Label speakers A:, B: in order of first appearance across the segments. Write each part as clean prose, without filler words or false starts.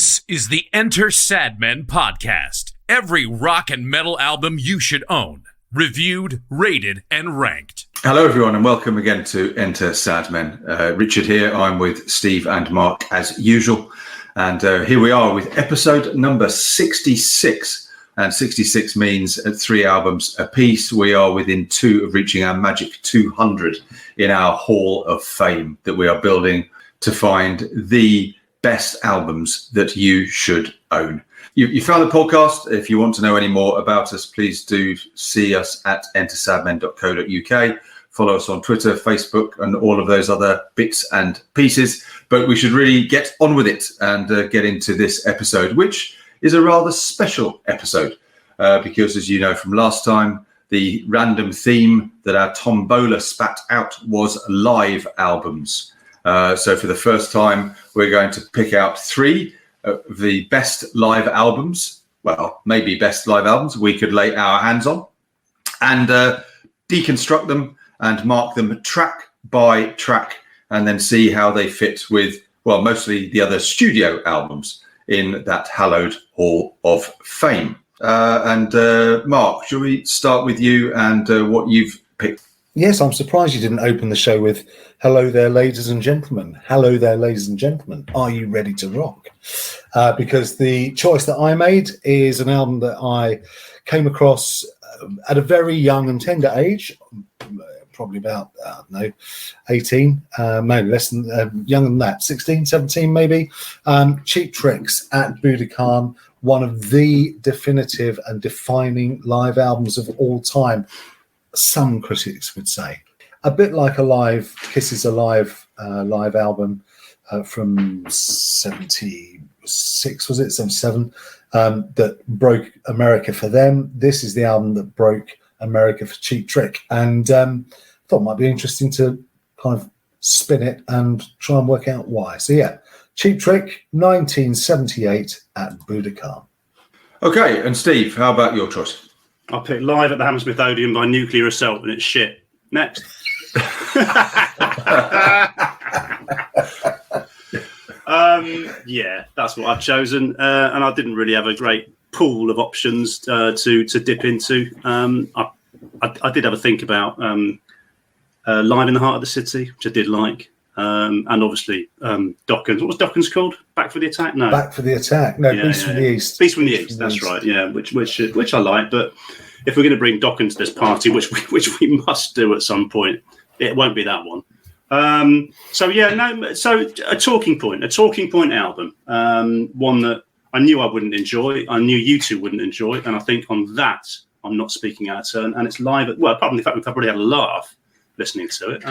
A: This is the Enter Sadmen podcast. Every rock and metal album you should own. Reviewed, rated, and ranked.
B: Hello, everyone, and welcome again to Enter Sadmen. Richard here. I'm with Steve and Mark as usual. And here we are with episode number 66. And 66 means 3 albums apiece. We are within 2 of reaching our magic 200 in our Hall of Fame that we are building to find the best albums that you should own. You found the podcast. If you want to know any more about us, please do see us at entersadmen.co.uk. Follow us on Twitter, Facebook, and all of those other bits and pieces. But we should really get on with it and get into this episode, which is a rather special episode because, as you know from last time, the random theme that our tombola spat out was live albums. So for the first time, we're going to pick out 3 of the best live albums, well, maybe best live albums we could lay our hands on, and deconstruct them and mark them track by track, and then see how they fit with, well, mostly the other studio albums in that hallowed Hall of Fame. Mark, shall we start with you and what you've picked?
C: Yes, I'm surprised you didn't open the show with "Hello there, ladies and gentlemen. Hello there, ladies and gentlemen. Are you ready to rock?" Because the choice that I made is an album that I came across at a very young and tender age, probably about, 18, maybe less than, younger than that, 16, 17 maybe. Cheap Trick's At Budokan, one of the definitive and defining live albums of all time. Some critics would say a bit like a live Kisses Alive live album from 76, was it 77, that broke America for them. This is the album that broke America for Cheap Trick, and thought it might be interesting to kind of spin it and try and work out why. So yeah, Cheap Trick, 1978 at Budokan.
B: Okay, and Steve, how about your choice?
D: I picked Live at the Hammersmith Odeon by Nuclear Assault, and it's shit. Next. Yeah, that's what I've chosen. And I didn't really have a great pool of options to dip into. I did have a think about Live in the Heart of the City, which I did like. And obviously Dokken's. What was Dokken's called? Back for the Attack? No.
C: Back for the Attack. No, yeah, Beast from the East.
D: Beast from the East, that's right. Yeah, which I like. But if we're going to bring Dokken to this party, which we must do at some point, it won't be that one. So a talking point album, one that I knew I wouldn't enjoy. I knew you two wouldn't enjoy, and I think on that I'm not speaking out of turn. And it's live at, well, apart from the fact we've probably had a laugh listening to it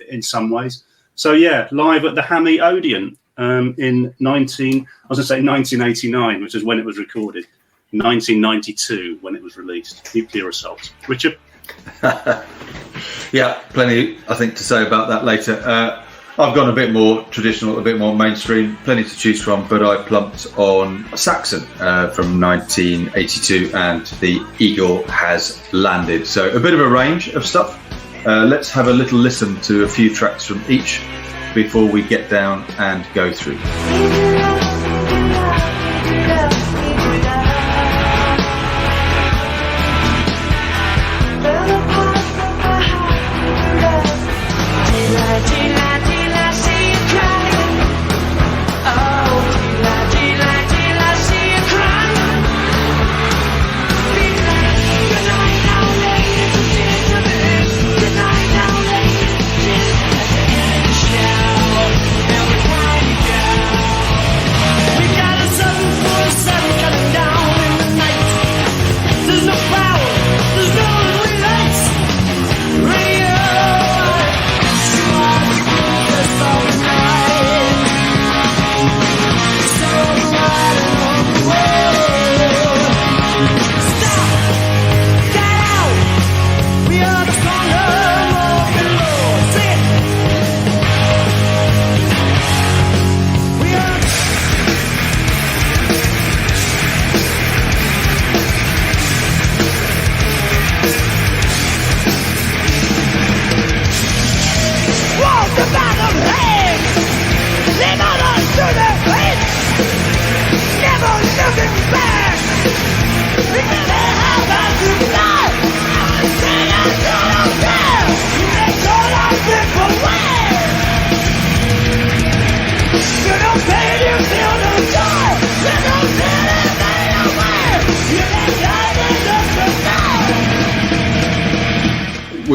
D: in some ways. So yeah, Live at the Hammy Odeon in 1989, which is when it was recorded. 1992 when it was released. Nuclear Assault. Richard?
B: Yeah, plenty I think to say about that later. I've gone a bit more traditional, a bit more mainstream, plenty to choose from, but I plumped on Saxon from 1982 and The Eagle Has Landed. So a bit of a range of stuff. Let's have a little listen to a few tracks from each before we get down and go through.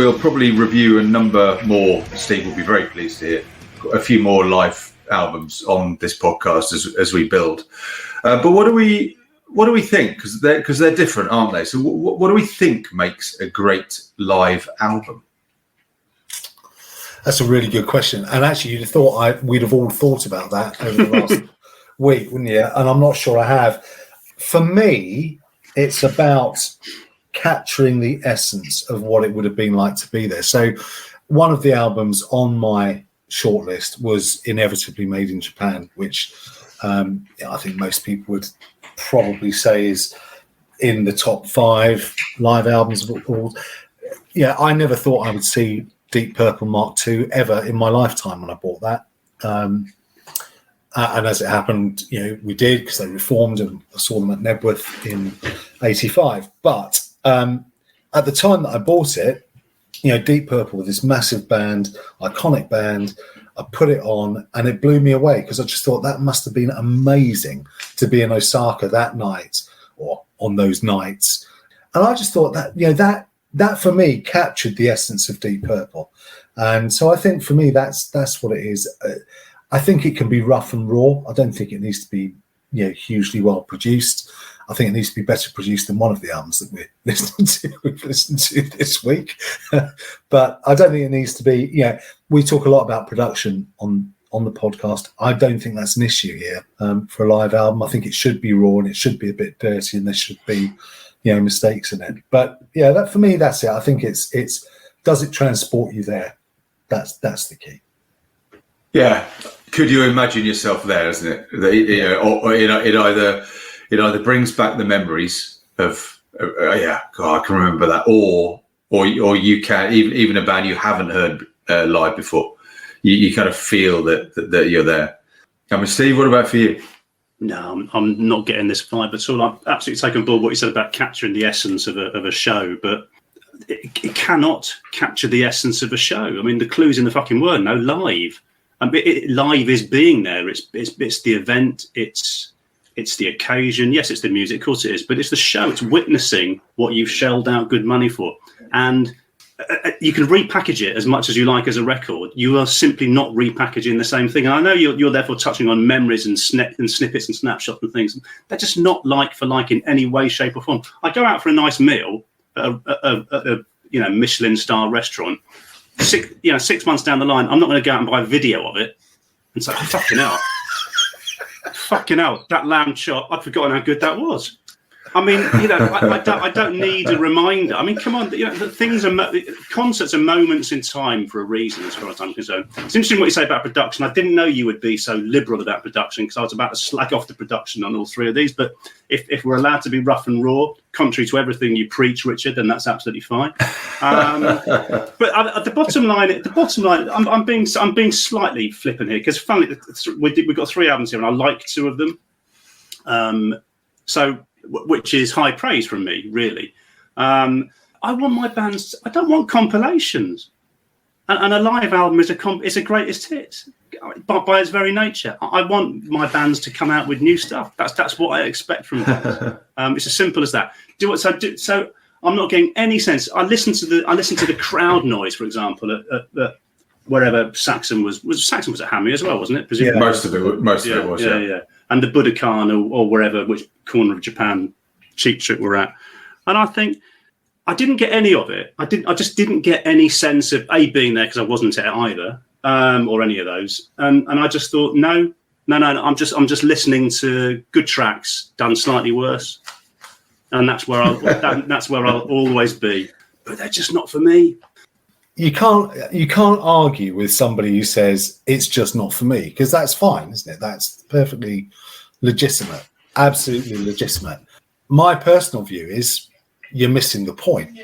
B: we'll probably review a number more. Steve will be very pleased to hear a few more live albums on this podcast as we build. But what do we think? Because they're different, aren't they? So what do we think makes a great live album?
C: That's a really good question. And actually, you'd have thought we'd have all thought about that over the last week, wouldn't you? And I'm not sure I have. For me, it's about capturing the essence of what it would have been like to be there. So one of the albums on my shortlist was inevitably Made in Japan, which I think most people would probably say is in the top 5 live albums of all. Yeah, I never thought I would see Deep Purple Mark II ever in my lifetime when I bought that. And as it happened, we did, because they reformed, and I saw them at Nebworth in '85. But at the time that I bought it, Deep Purple were this massive band, iconic band. I put it on and it blew me away, because I just thought that must have been amazing to be in Osaka that night, or on those nights. And I just thought that, that for me captured the essence of Deep Purple. And so I think for me, that's what it is. I think it can be rough and raw. I don't think it needs to be, hugely well produced. I think it needs to be better produced than one of the albums that we've listened to this week. But I don't think it needs to be, we talk a lot about production on the podcast. I don't think that's an issue here for a live album. I think it should be raw, and it should be a bit dirty, and there should be, mistakes in it. But yeah, that for me, that's it. I think it's does it transport you there? That's the key. Yeah.
B: Could you imagine yourself there, isn't it? It either brings back the memories of, I can remember that, or you can, even a band you haven't heard live before, you kind of feel that you're there. I mean, Steve, what about for you?
D: No, I'm not getting this vibe at all. I'm absolutely taken on board what you said about capturing the essence of a show, but it cannot capture the essence of a show. I mean, the clue's in the fucking word. No, live. Live is being there. It's the event. It's the occasion. Yes, it's the music. Of course it is. But it's the show. It's witnessing what you've shelled out good money for. And you can repackage it as much as you like as a record. You are simply not repackaging the same thing. And I know you're therefore touching on memories and snippets and snapshots and things. They're just not like for like in any way, shape or form. I go out for a nice meal at a Michelin star restaurant. 6 months down the line, I'm not going to go out and buy a video of it and say, fucking hell, that lamb chop, I'd forgotten how good that was. I mean, I don't need a reminder. I mean, come on, the things are concerts are moments in time for a reason, as far as I'm concerned. It's interesting what you say about production. I didn't know you would be so liberal about production, because I was about to slag off the production on all 3 of these. But if we're allowed to be rough and raw, contrary to everything you preach, Richard, then that's absolutely fine. But at the bottom line, I'm being slightly flippant here, because finally we've got 3 albums here, and I like 2 of them. Which is high praise from me, really. I want my bands. I don't want compilations, and a live album is a greatest hits by its very nature. I want my bands to come out with new stuff. That's what I expect from bands. It's as simple as that. So I'm not getting any sense. I listen to the crowd noise, for example, at wherever Saxon was. Saxon was at Hammy as well, wasn't it?
B: Presumably. Yeah, most of it was.
D: Yeah. And the Budokan or wherever, which corner of Japan Cheap Trick we're at. And I think I didn't get any of it. I just didn't get any sense of being there, because I wasn't at either, or any of those. And I just thought, no. I'm just listening to good tracks done slightly worse, and that's where I'll always be. But they're just not for me.
C: You can't argue with somebody who says it's just not for me, because that's fine, isn't it? That's perfectly legitimate, absolutely legitimate. My personal view is you're missing the point,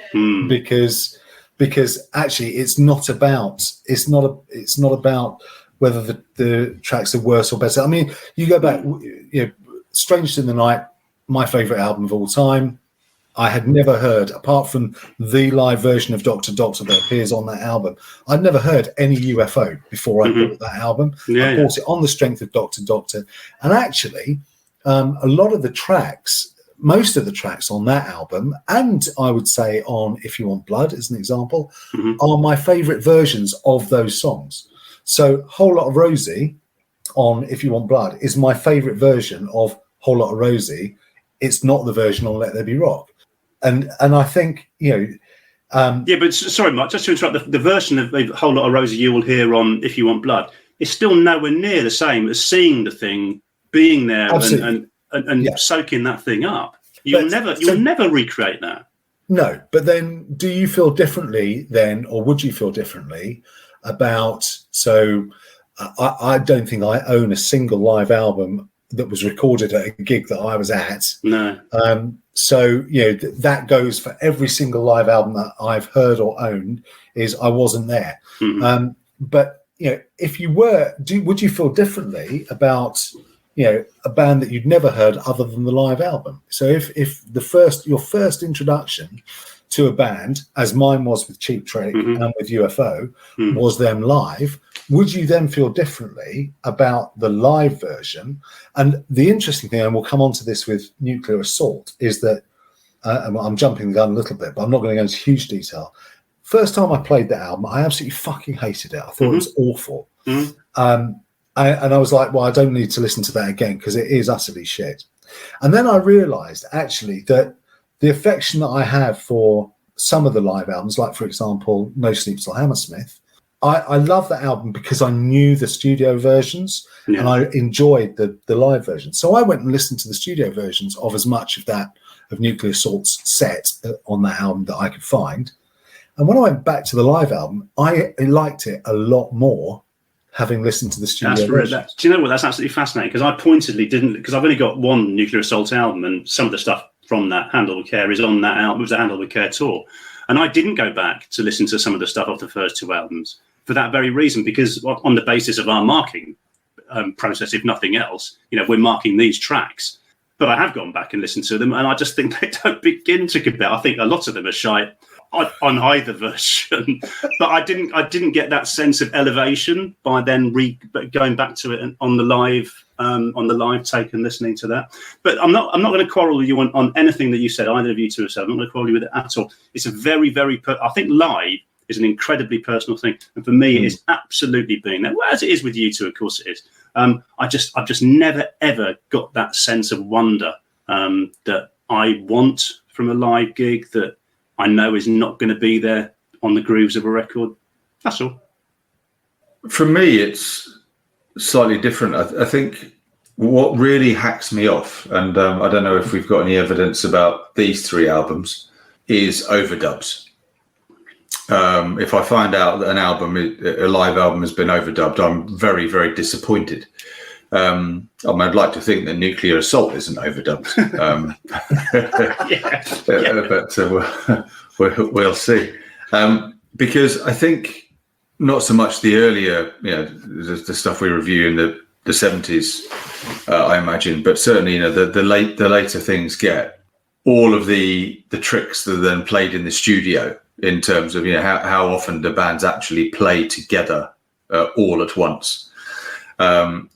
C: because actually it's not about whether the tracks are worse or better. I mean, you go back, Strangest in the Night, my favourite album of all time. I had never heard, apart from the live version of Dr. Doctor that appears on that album, I'd never heard any UFO before I bought that album. I bought it on the strength of Dr. Doctor. And actually, a lot of the tracks most of the tracks on that album, and I would say on If You Want Blood, as an example, are my favourite versions of those songs. So Whole Lot of Rosie on If You Want Blood is my favourite version of Whole Lot of Rosie. It's not the version on Let There Be Rock. And I think,
D: but sorry, Mark, just to interrupt, the version of A Whole Lot of Rosie you will hear on If You Want Blood is still nowhere near the same as seeing the thing, being there and soaking that thing up. You'll never recreate that.
C: No, but then do you feel differently then, or would you feel differently about, so I don't think I own a single live album that was recorded at a gig that I was at.
D: No.
C: So, that goes for every single live album that I've heard or owned is I wasn't there.
D: Mm-hmm.
C: But, if you were, would you feel differently about, a band that you'd never heard other than the live album? So if your first introduction to a band, as mine was with Cheap Trick and with UFO, was them live, would you then feel differently about the live version? And the interesting thing, and we'll come on to this with Nuclear Assault, is that, I'm jumping the gun a little bit, but I'm not going to go into huge detail. First time I played the album, I absolutely fucking hated it. I thought it was awful. And I was like, well, I don't need to listen to that again because it is utterly shit. And then I realised, actually, that the affection that I have for some of the live albums, like, for example, No Sleep Till Hammersmith, I love that album because I knew the studio versions and I enjoyed the live versions. So I went and listened to the studio versions of as much of Nuclear Assault's set on that album that I could find. And when I went back to the live album, I liked it a lot more having listened to the studio version.
D: Do you know what? That's absolutely fascinating because I pointedly didn't, because I've only got one Nuclear Assault album and some of the stuff from that Handle with Care is on that album. It was the Handle with Care tour. And I didn't go back to listen to some of the stuff off the first two albums for that very reason, because on the basis of our marking process, if nothing else, we're marking these tracks. But I have gone back and listened to them, and I just think they don't begin to compare. I think a lot of them are shite on either version, but I didn't get that sense of elevation by then going back to it on the live take and listening to that. But I'm not going to quarrel with you on anything that you said. Either of you two have said. I'm not going to quarrel with it at all. It's a very, very. I think live is an incredibly personal thing, and for me, it is absolutely being there. Well, as it is with you two, of course it is. I've just never ever got that sense of wonder that I want from a live gig that I know is not going to be there on the grooves of a record. That's all.
B: For me, it's slightly different. I think what really hacks me off, and I don't know if we've got any evidence about these three albums, is overdubs. If I find out that a live album has been overdubbed, I'm very, very disappointed. I'd like to think that Nuclear Assault isn't overdubbed, but we'll see. Because I think not so much the earlier, the stuff we review in the 70s, I imagine, but certainly, the later things get all of the tricks that are then played in the studio in terms of how often the bands actually play together all at once.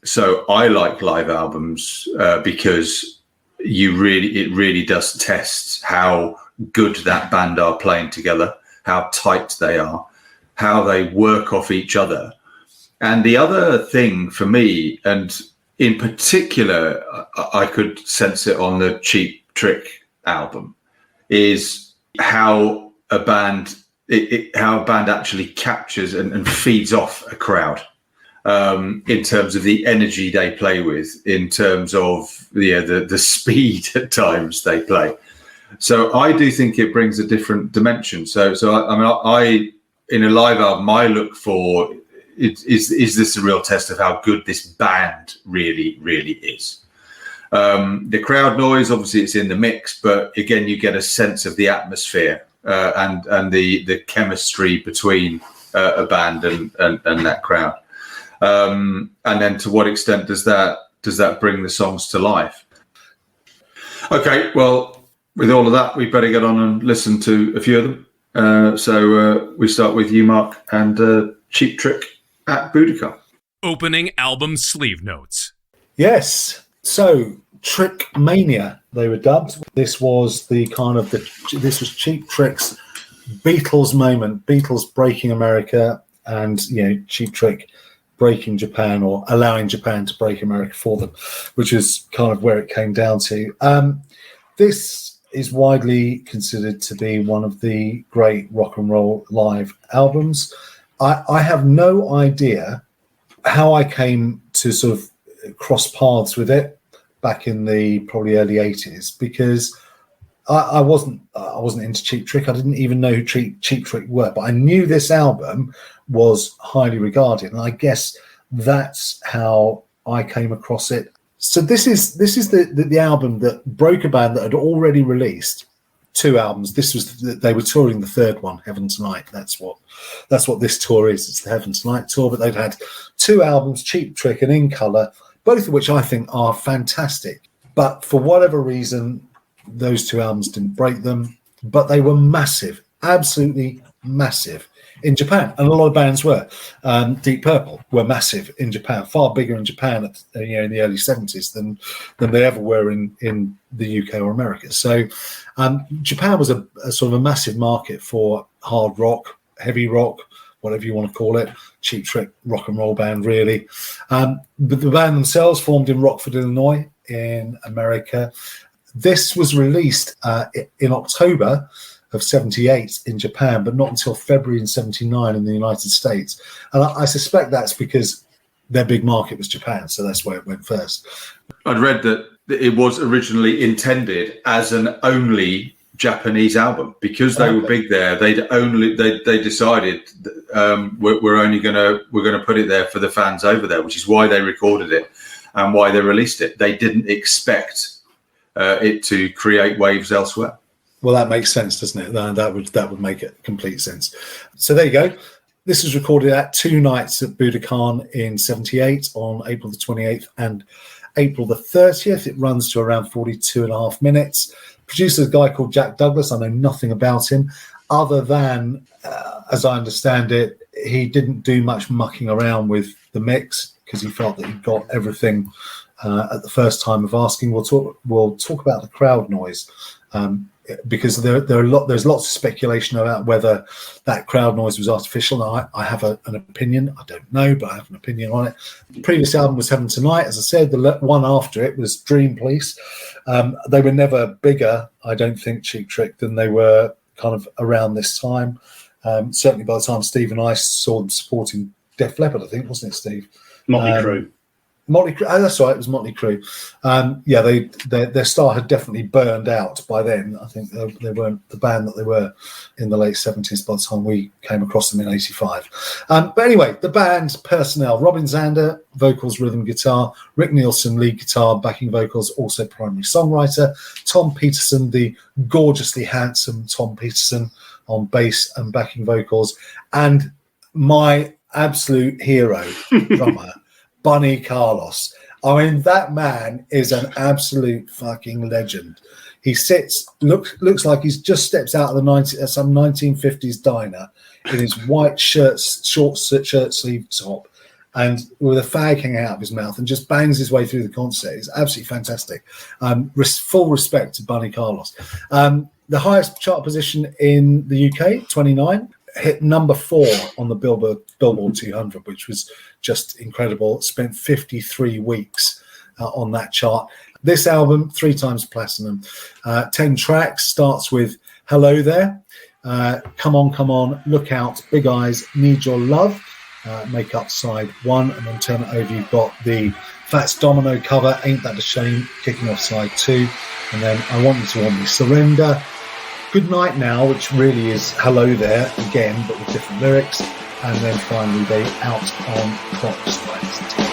B: So I like live albums because it really does test how good that band are playing together, how tight they are, how they work off each other. And the other thing for me, and in particular, I could sense it on the Cheap Trick album, is how a band actually captures and feeds off a crowd. In terms of the energy they play with, in terms of the speed at times they play. So I do think it brings a different dimension. So I in a live album, I look for is this a real test of how good this band really, really is. The crowd noise, obviously, it's in the mix, but again, you get a sense of the atmosphere and the chemistry between a band and that crowd. And then to what extent does that bring the songs to life? Okay, well, with all of that, we better get on and listen to a few of them. So we start with you, Mark, and Cheap Trick At Budokan.
A: Opening album sleeve notes.
C: Yes. So Trick Mania, they were dubbed. This was this was Cheap Trick's Beatles moment. Beatles breaking America, and Cheap Trick breaking Japan, or allowing Japan to break America for them, which is kind of where it came down to. This is widely considered to be one of the great rock and roll live albums. I have no idea how I came to sort of cross paths with it back in the probably early 80s, because I wasn't into Cheap Trick. I didn't even know who Cheap Trick were, but I knew this album was highly regarded, and I guess that's how I came across it. So this is the album that broke a band that had already released 2 albums. They were touring the third one, Heaven Tonight. That's what this tour is. It's the Heaven Tonight tour, but they've had 2 albums, Cheap Trick and In Colour, both of which I think are fantastic. But for whatever reason, those 2 albums didn't break them, but they were massive, absolutely massive in Japan, and a lot of bands were. Deep Purple were massive in Japan, far bigger in Japan in the early 70s than they ever were in the UK or America. So Japan was a sort of a massive market for hard rock, heavy rock, whatever you want to call it. Cheap Trick, rock and roll band, really. But the band themselves formed in Rockford, Illinois, in America. This was released in October of 78 in Japan, but not until February in 79 in the United States. And I suspect that's because their big market was Japan, so that's where it went first.
B: I'd read that it was originally intended as an only Japanese album because they were big there. They decided we're going to put it there for the fans over there, which is why they recorded it and why they released it. They didn't expect it to create waves elsewhere.
C: Well, that makes sense, doesn't it? That would make it complete sense. So there you go. This was recorded at 2 nights at Budokan in 78 on April the 28th and April the 30th. It runs to around 42.5 minutes. Producer is a guy called Jack Douglas. I know nothing about him other than, as I understand it, he didn't do much mucking around with the mix because he felt that he got everything at the first time of asking. We'll talk about the crowd noise. Because there's lots of speculation about whether that crowd noise was artificial. Now, I have an opinion. I don't know, but I have an opinion on it. The previous album was Heaven Tonight. As I said, the one after it was Dream Police. They were never bigger, I don't think, Cheap Trick, than they were kind of around this time. Certainly by the time Steve and I saw them supporting Def Leppard, I think, wasn't it, Steve?
D: Motley Crue.
C: Motley Crue, that's right, it was Motley Crue. Their star had definitely burned out by then. I think they weren't the band that they were in the late 70s by the time we came across them in 85. But anyway, the band personnel: Robin Zander, vocals, rhythm, guitar; Rick Nielsen, lead guitar, backing vocals, also primary songwriter; Tom Peterson, the gorgeously handsome Tom Peterson, on bass and backing vocals; and my absolute hero, drummer, Bunny Carlos. I mean, that man is an absolute fucking legend. He looks like he's just steps out of some 1950s diner in his white short shirt sleeve top and with a fag hanging out of his mouth and just bangs his way through the concert. It's absolutely fantastic. Full respect to Bunny Carlos. The highest chart position in the UK, 29. Hit number 4 on the Billboard 200, which was just incredible. Spent 53 weeks on that chart. This album, 3 times platinum, 10 tracks, starts with Hello There, Come On, Look Out, Big Eyes, Need Your Love, make up side 1, and then turn it over. You've got the Fats Domino cover, Ain't That a Shame, kicking off side 2, and then I Want You to Want Me, Surrender, Good Night Now, which really is Hello There again, but with different lyrics. And then finally, they Out on Clock Strikes 10.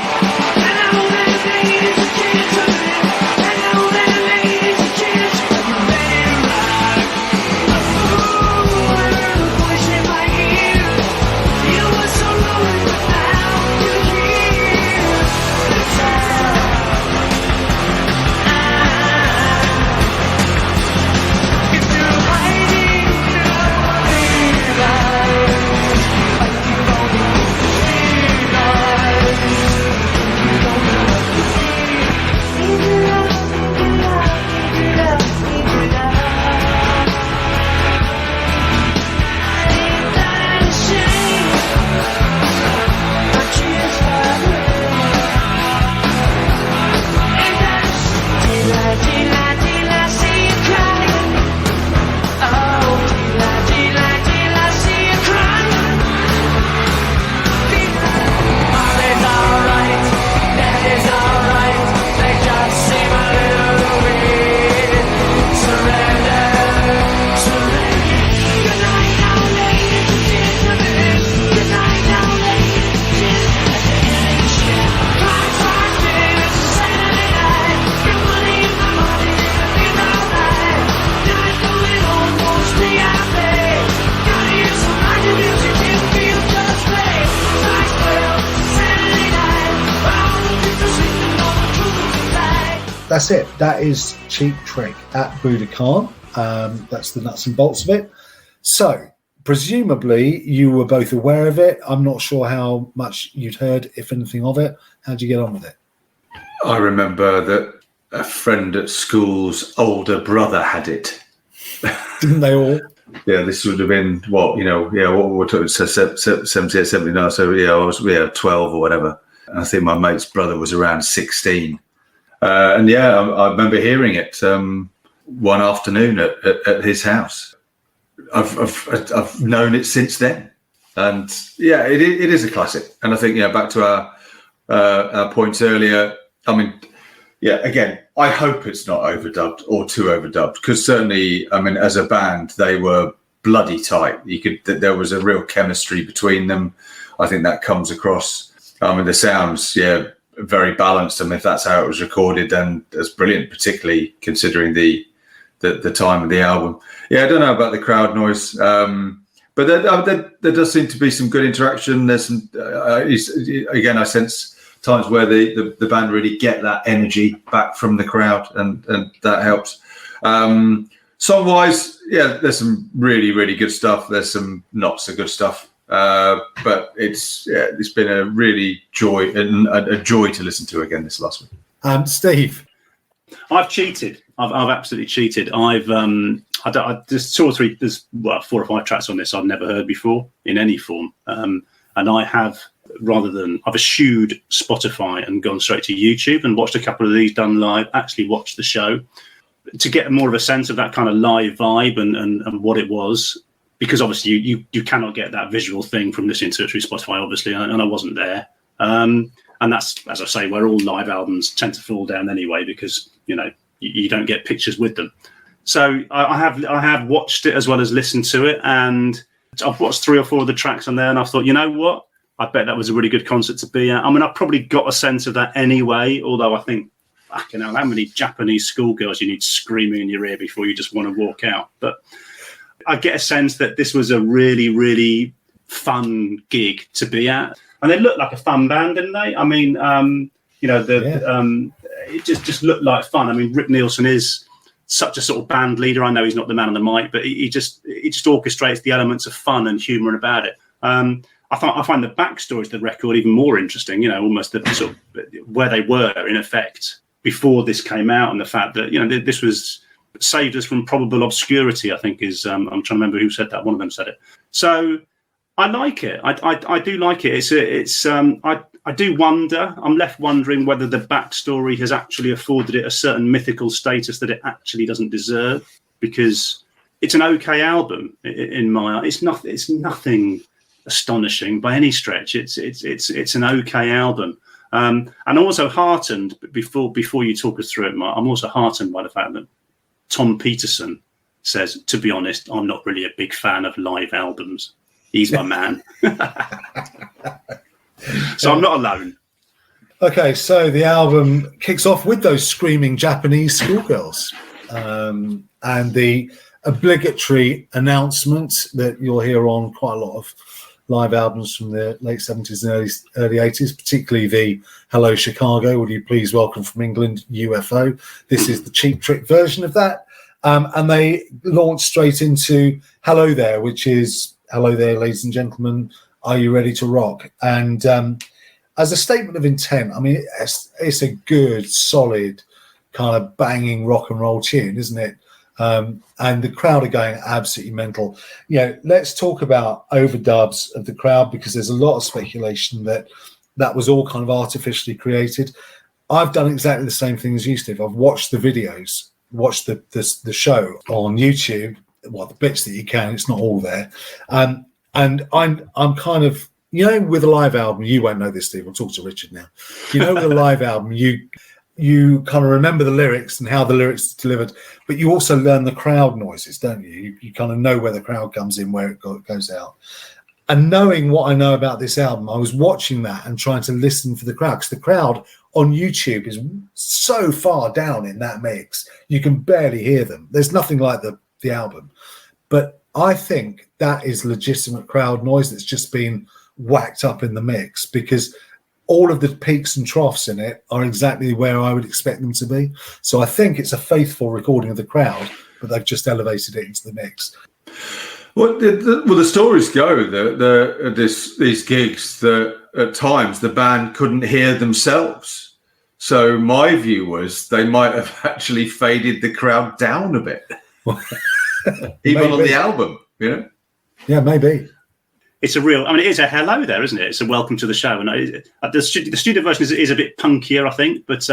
C: that's it. That is Cheap Trick at Budokan. That's the nuts and bolts of it. So, presumably, you were both aware of it. I'm not sure how much you'd heard, if anything, of it. How'd you get on with it?
B: I remember that a friend at school's older brother had it.
C: Didn't they all?
B: Yeah, this would have been what we're talking, so 78, 79. So I was 12 or whatever. And I think my mate's brother was around 16. And I remember hearing it one afternoon at his house. I've known it since then, and it is a classic. And I think back to our points earlier. I mean, again, I hope it's not overdubbed or too overdubbed, because certainly, I mean, as a band, they were bloody tight. There was a real chemistry between them. I think that comes across. I mean, the sounds, very balanced. I mean, if that's how it was recorded, then that's brilliant, particularly considering the time of the album. I don't know about the crowd noise, but there does seem to be some good interaction. There's some, again, I sense times where the band really get that energy back from the crowd, and that helps. Song-wise, there's some really, really good stuff. There's some not so good stuff, but it's been a really joy to listen to again this last week.
C: Steve,
D: I've cheated. I've absolutely cheated. There's 4 or 5 tracks on this I've never heard before in any form, and I have, I've eschewed Spotify and gone straight to YouTube and watched a couple of these done live. Actually watched the show to get more of a sense of that kind of live vibe and what it was, because obviously you cannot get that visual thing from listening to it through Spotify, obviously, and I wasn't there. And that's, as I say, where all live albums tend to fall down anyway, because you don't get pictures with them. So I have watched it as well as listened to it, and I've watched 3 or 4 of the tracks on there, and I thought, you know what? I bet that was a really good concert to be at. I mean, I probably got a sense of that anyway, although I think, fucking hell, how many Japanese schoolgirls you need screaming in your ear before you just want to walk out? But I get a sense that this was a really, really fun gig to be at. And they looked like a fun band, didn't they? I mean, it just looked like fun. I mean, Rick Nielsen is such a sort of band leader. I know he's not the man on the mic, but he just orchestrates the elements of fun and humour about it. I find the backstory to the record even more interesting. Almost the sort of where they were in effect before this came out, and the fact that this was saved us from probable obscurity. I think is I'm trying to remember who said that. One of them said it. So I like it. I do like it. I do wonder. I'm left wondering whether the backstory has actually afforded it a certain mythical status that it actually doesn't deserve, because it's an okay album in my eye. It's nothing astonishing by any stretch. It's an okay album, and also heartened. Before you talk us through it, Mark, I'm also heartened by the fact that Tom Peterson says, to be honest, I'm not really a big fan of live albums. He's my man. So I'm not alone.
C: Okay, so the album kicks off with those screaming Japanese schoolgirls, and the obligatory announcement that you'll hear on quite a lot of live albums from the late 70s and early 80s, particularly the Hello Chicago, would you please welcome from England, UFO. This is the Cheap Trick version of that. And they launched straight into Hello There, which is, hello there, ladies and gentlemen, are you ready to rock? And as a statement of intent, I mean, it's a good, solid, kind of banging rock and roll tune, isn't it? And the crowd are going absolutely mental. Let's talk about overdubs of the crowd, because there's a lot of speculation that was all kind of artificially created. I've done exactly the same thing as you, Steve. I've watched the videos, watched the show on YouTube. Well, the bits that you can, it's not all there. And I'm kind of, with a live album, you won't know this, Steve. I'll talk to Richard now. With a live album, you kind of remember the lyrics and how the lyrics are delivered, but you also learn the crowd noises, don't you? You kind of know where the crowd comes in, where it goes out. And knowing what I know about this album, I was watching that and trying to listen for the crowd, because the crowd on YouTube is so far down in that mix, you can barely hear them. There's nothing like the album. But I think that is legitimate crowd noise that's just been whacked up in the mix, because all of the peaks and troughs in it are exactly where I would expect them to be. So I think it's a faithful recording of the crowd, but they've just elevated it into the mix.
B: Well, the stories go that these gigs, that at times the band couldn't hear themselves. So my view was they might have actually faded the crowd down a bit, even on the album, you know?
C: Yeah, maybe.
D: It's a real. I mean, it is a hello there, isn't it? It's a welcome to the show, and the studio version is a bit punkier, I think. But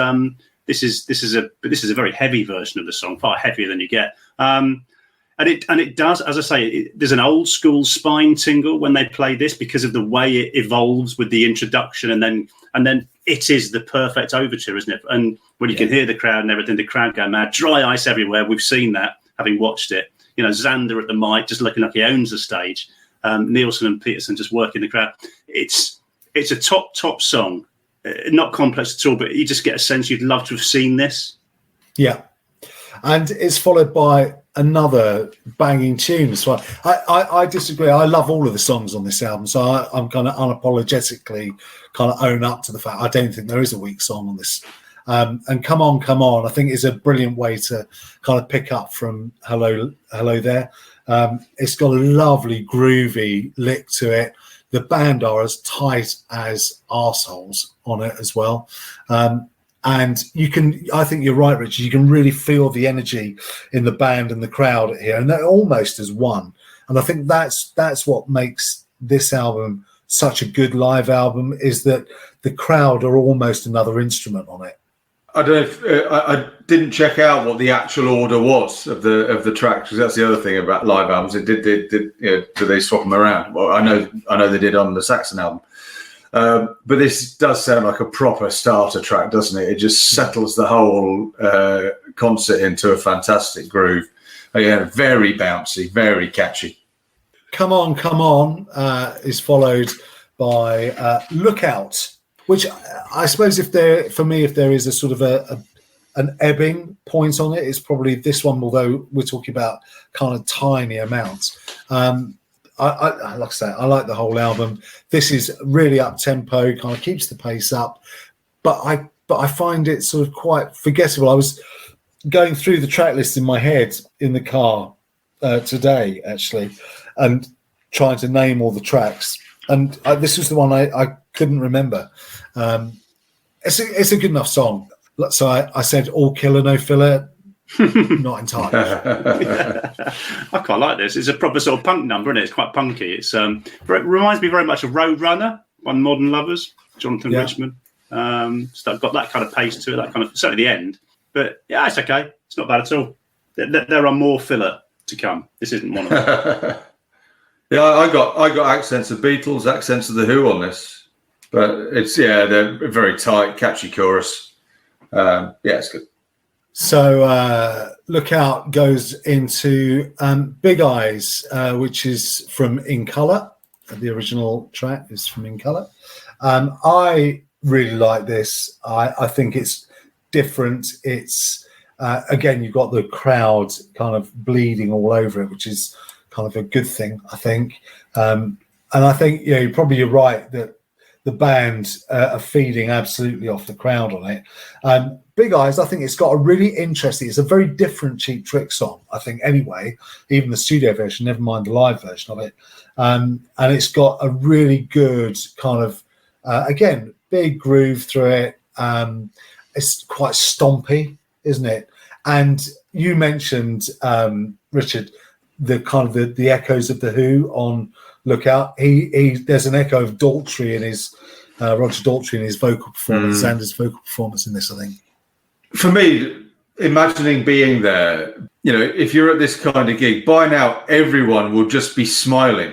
D: this is a very heavy version of the song, far heavier than you get. And it does, as I say, there's an old school spine tingle when they play this because of the way it evolves with the introduction, and then it is the perfect overture, isn't it? And when you can hear the crowd and everything, the crowd go mad, dry ice everywhere. We've seen that, having watched it. You know, Xander at the mic, just looking like he owns the stage. Nielsen and Peterson just working the crowd. It's a top song, not complex at all, but you just get a sense you'd love to have seen this.
C: Yeah, and it's followed by another banging tune. So I disagree. I love all of the songs on this album, so I'm kind of unapologetically kind of own up to the fact I don't think there is a weak song on this. And Come On, I think is a brilliant way to kind of pick up from Hello There. It's got a lovely groovy lick to it. The band are as tight as arseholes on it as well. And I think you're right, Richard, you can really feel the energy in the band and the crowd here, and they're almost as one. And I think that's what makes this album such a good live album, is that the crowd are almost another instrument on it.
B: I don't know if I didn't check out what the actual order was of the tracks, because that's the other thing about live albums. Do they swap them around? Well, I know they did on the Saxon album. But this does sound like a proper starter track, doesn't it? It just settles the whole concert into a fantastic groove. Again, very bouncy, very catchy.
C: Come On is followed by Lookout, which I suppose if there is a sort of an ebbing point on it, it's probably this one, although we're talking about kind of tiny amounts. I like I say, I like the whole album. This is really up tempo, kind of keeps the pace up, but I find it sort of quite forgettable. I was going through the track list in my head in the car today, actually, and trying to name all the tracks, and this was the one I couldn't remember. It's a good enough song. So I said all killer, no filler. Not entirely.
D: I quite like this. It's a proper sort of punk number, isn't it? It's quite punky. It reminds me very much of Roadrunner by Modern Lovers, Jonathan Richman. So I've got that kind of pace to it, that kind of, certainly the end. But yeah, it's okay. It's not bad at all. There are more filler to come. This isn't one of them.
B: Yeah, I got accents of Beatles, accents of The Who on this, but they're very tight, catchy chorus. It's good.
C: So Lookout goes into Big Eyes, which is from In Colour. The original track is from In Colour. I really like this. I think it's different. It's again, you've got the crowd kind of bleeding all over it, which is kind of a good thing, I think. And I think you're right that the band are feeding absolutely off the crowd on it. Big Eyes, I think it's got a really interesting, it's a very different Cheap Trick song, I think, anyway, even the studio version, never mind the live version of it. And it's got a really good kind of, again, big groove through it. It's quite stompy, isn't it? And you mentioned, Richard, the kind of the echoes of The Who on Lookout. There's an echo of Daltrey in his, Roger Daltrey in his vocal performance, Xander's vocal performance in this, I think.
B: For me, imagining being there, if you're at this kind of gig, by now everyone will just be smiling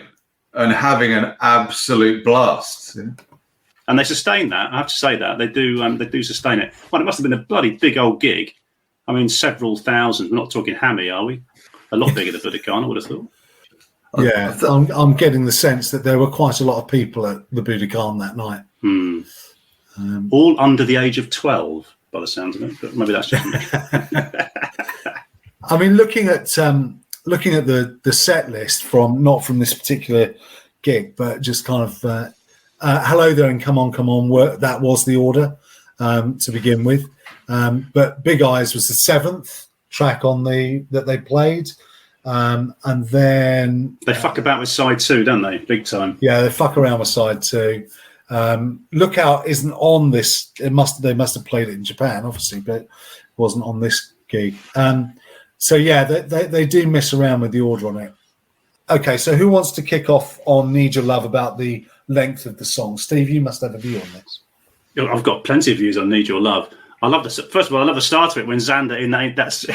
B: and having an absolute blast.
D: And they sustain that. I have to say that they do sustain it. Well, it must have been a bloody big old gig. I mean, several thousand. We're not talking hammy, are we? A lot bigger than Budokan, I would have thought.
C: Yeah, I'm getting the sense that there were quite a lot of people at the Budokan that night.
D: All under the age of 12. By the sounds of it, but maybe that's just me.
C: I mean, looking at the set list not from this particular gig, but just kind of Hello There and Come On, that was the order to begin with. But Big Eyes was the 7th track that they played. And then...
D: They fuck about with side 2, don't they? Big time.
C: Yeah, they fuck around with side 2. Lookout isn't on this. They must have played it in Japan, obviously, but it wasn't on this gig. So yeah, they do mess around with the order on it. Okay, so who wants to kick off on Need Your Love about the length of the song? Steve, you must have a view on this.
D: I've got plenty of views on Need Your Love. I love this. First of all, I love the start of it when Xander that's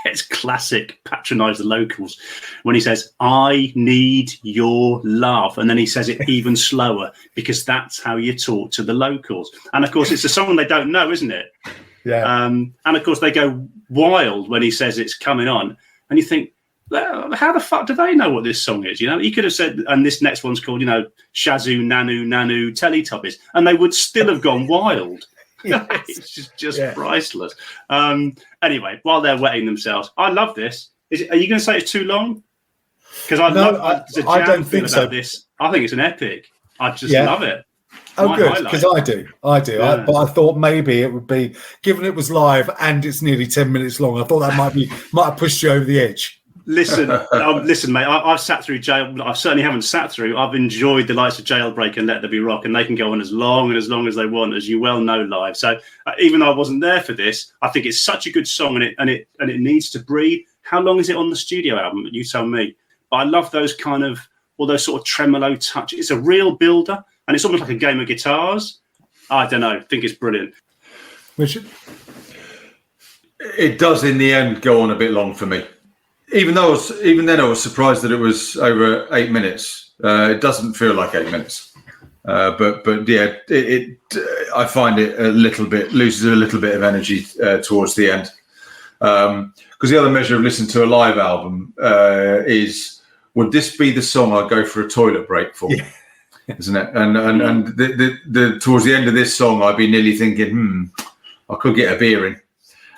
D: it's classic patronise the locals when he says, "I need your love," and then he says it even slower because that's how you talk to the locals. And of course, it's a song they don't know, isn't it?
C: Yeah.
D: And of course, they go wild when he says it's coming on, and you think, how the fuck do they know what this song is? You know, he could have said, and this next one's called, Shazoo, Nanu, Teletubbies, and they would still have gone wild. Yes. It's just priceless. Anyway, while they're wetting themselves, I love this. Are you going to say it's too long? Because I don't think so. This, I think it's an epic. I just love it.
C: Oh, good, because I do. Yeah. But I thought maybe it would be, given it was live and it's nearly 10 minutes long, I thought that might have pushed you over the edge.
D: Listen, mate. I've sat through jail. I certainly haven't sat through. I've enjoyed the likes of Jailbreak and Let There Be Rock, and they can go on as long as they want, as you well know, live. So even though I wasn't there for this, I think it's such a good song, and it needs to breathe. How long is it on the studio album? You tell me. But I love those those sort of tremolo touch. It's a real builder, and it's almost like a game of guitars. I don't know. I think it's brilliant.
C: Richard,
B: it does in the end go on a bit long for me. Even then, I was surprised that it was over 8 minutes. It doesn't feel like 8 minutes, but yeah, I find it loses a little bit of energy towards the end. Because the other measure of listening to a live album is, would this be the song I'd go for a toilet break for? Yeah. Isn't it? And the towards the end of this song, I'd be nearly thinking, I could get a beer in.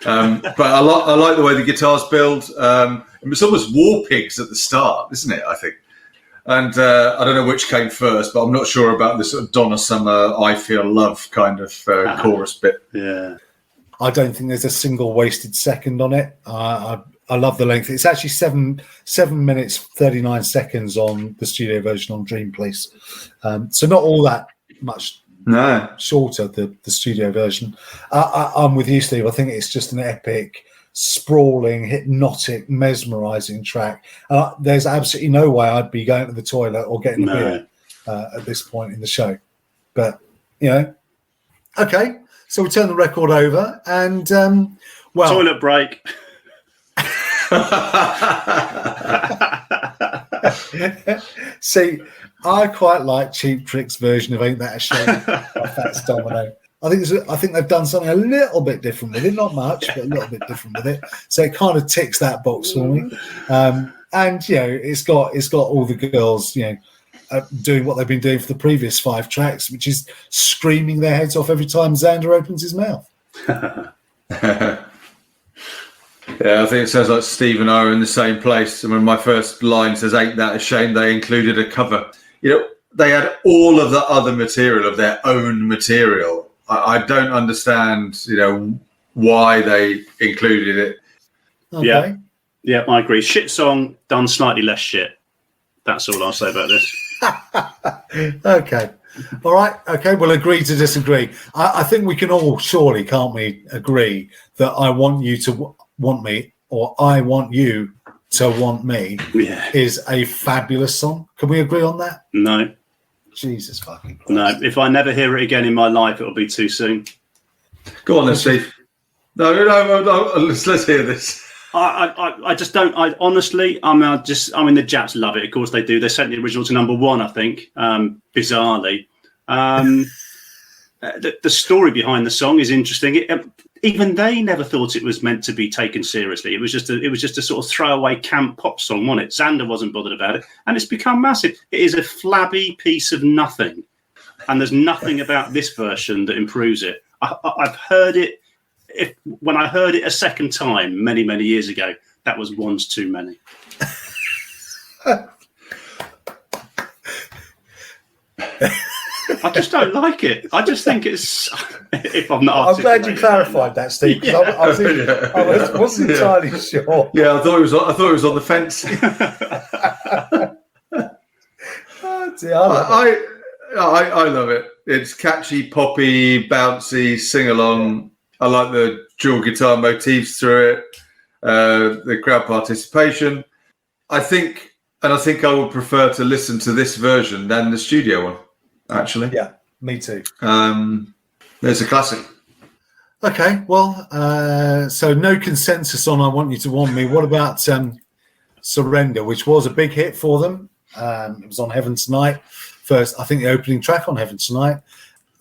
B: But I like the way the guitars build. It's almost War Pigs at the start, isn't it? I think, and I don't know which came first, but I'm not sure about the sort of Donna Summer "I Feel Love" kind of chorus bit.
D: Yeah,
C: I don't think there's a single wasted second on it. I love the length. It's actually 7 minutes 39 seconds on the studio version on Dream Police, so not all that much.
B: No,
C: shorter the studio version. I'm with you, Steve. I think it's just an epic, sprawling, hypnotic, mesmerizing track. There's absolutely no way I'd be going to the toilet or getting a beer at this point in the show. But okay. So we turn the record over and
D: toilet break.
C: See, I quite like Cheap Trick's version of "Ain't That a Shame" by Fats Domino. I think they've done something a little bit different with it, not much, but a little bit different with it. So it kind of ticks that box for me. And it's got all the girls, doing what they've been doing for the previous 5 tracks, which is screaming their heads off every time Xander opens his mouth.
B: Yeah, I think it sounds like Steve and I are in the same place. And when my first line says "Ain't That a Shame," they included a cover. They had all of the other material of their own material. I don't understand, why they included it.
C: Okay.
D: Yeah, I agree. Shit song done slightly less shit. That's all I'll say about this.
C: Okay. All right. Okay. We'll agree to disagree. I think we can all surely, can't we, agree that "I Want You to Want Me" or "I Want You to Want Me" is a fabulous song. Can we agree on that?
D: No.
C: Jesus fucking Christ.
D: No. If I never hear it again in my life, it'll be too soon.
B: Go on then, Steve. No. Let's hear this.
D: I just don't. I honestly, the Japs love it. Of course they do. They sent the original to #1, I think. Bizarrely, the story behind the song is interesting. Even they never thought it was meant to be taken seriously. It was just a sort of throwaway camp pop song, wasn't it? Xander wasn't bothered about it, and it's become massive. It is a flabby piece of nothing, and there's nothing about this version that improves it. I've heard it. When I heard it a second time many, many years ago, that was once too many. I just don't like it. I just think it's. If I'm not,
C: I'm glad you clarified that, Steve.
D: Yeah.
C: I wasn't entirely sure.
B: Yeah, I thought it was on the fence.
C: Oh, dear, I
B: I love it. It's catchy, poppy, bouncy, sing along. I like the dual guitar motifs through it. The crowd participation. I think I would prefer to listen to this version than the studio one. Actually,
C: yeah, me too.
B: There's a classic.
C: Okay, well, so no consensus on "I Want You to Want Me." What about "Surrender," which was a big hit for them? It was on Heaven Tonight first. I think the opening track on Heaven Tonight,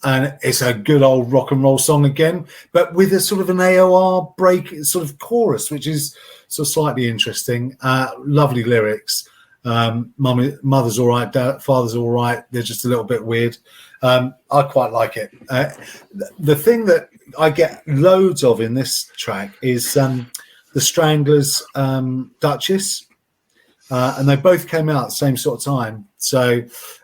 C: and it's a good old rock and roll song again, but with a sort of an AOR break, sort of chorus, which is sort of slightly interesting. Lovely lyrics. Mother's all right, father's all right. They're just a little bit weird. I quite like it. The thing that I get loads of in this track is the Stranglers' Duchess, and they both came out at the same sort of time, so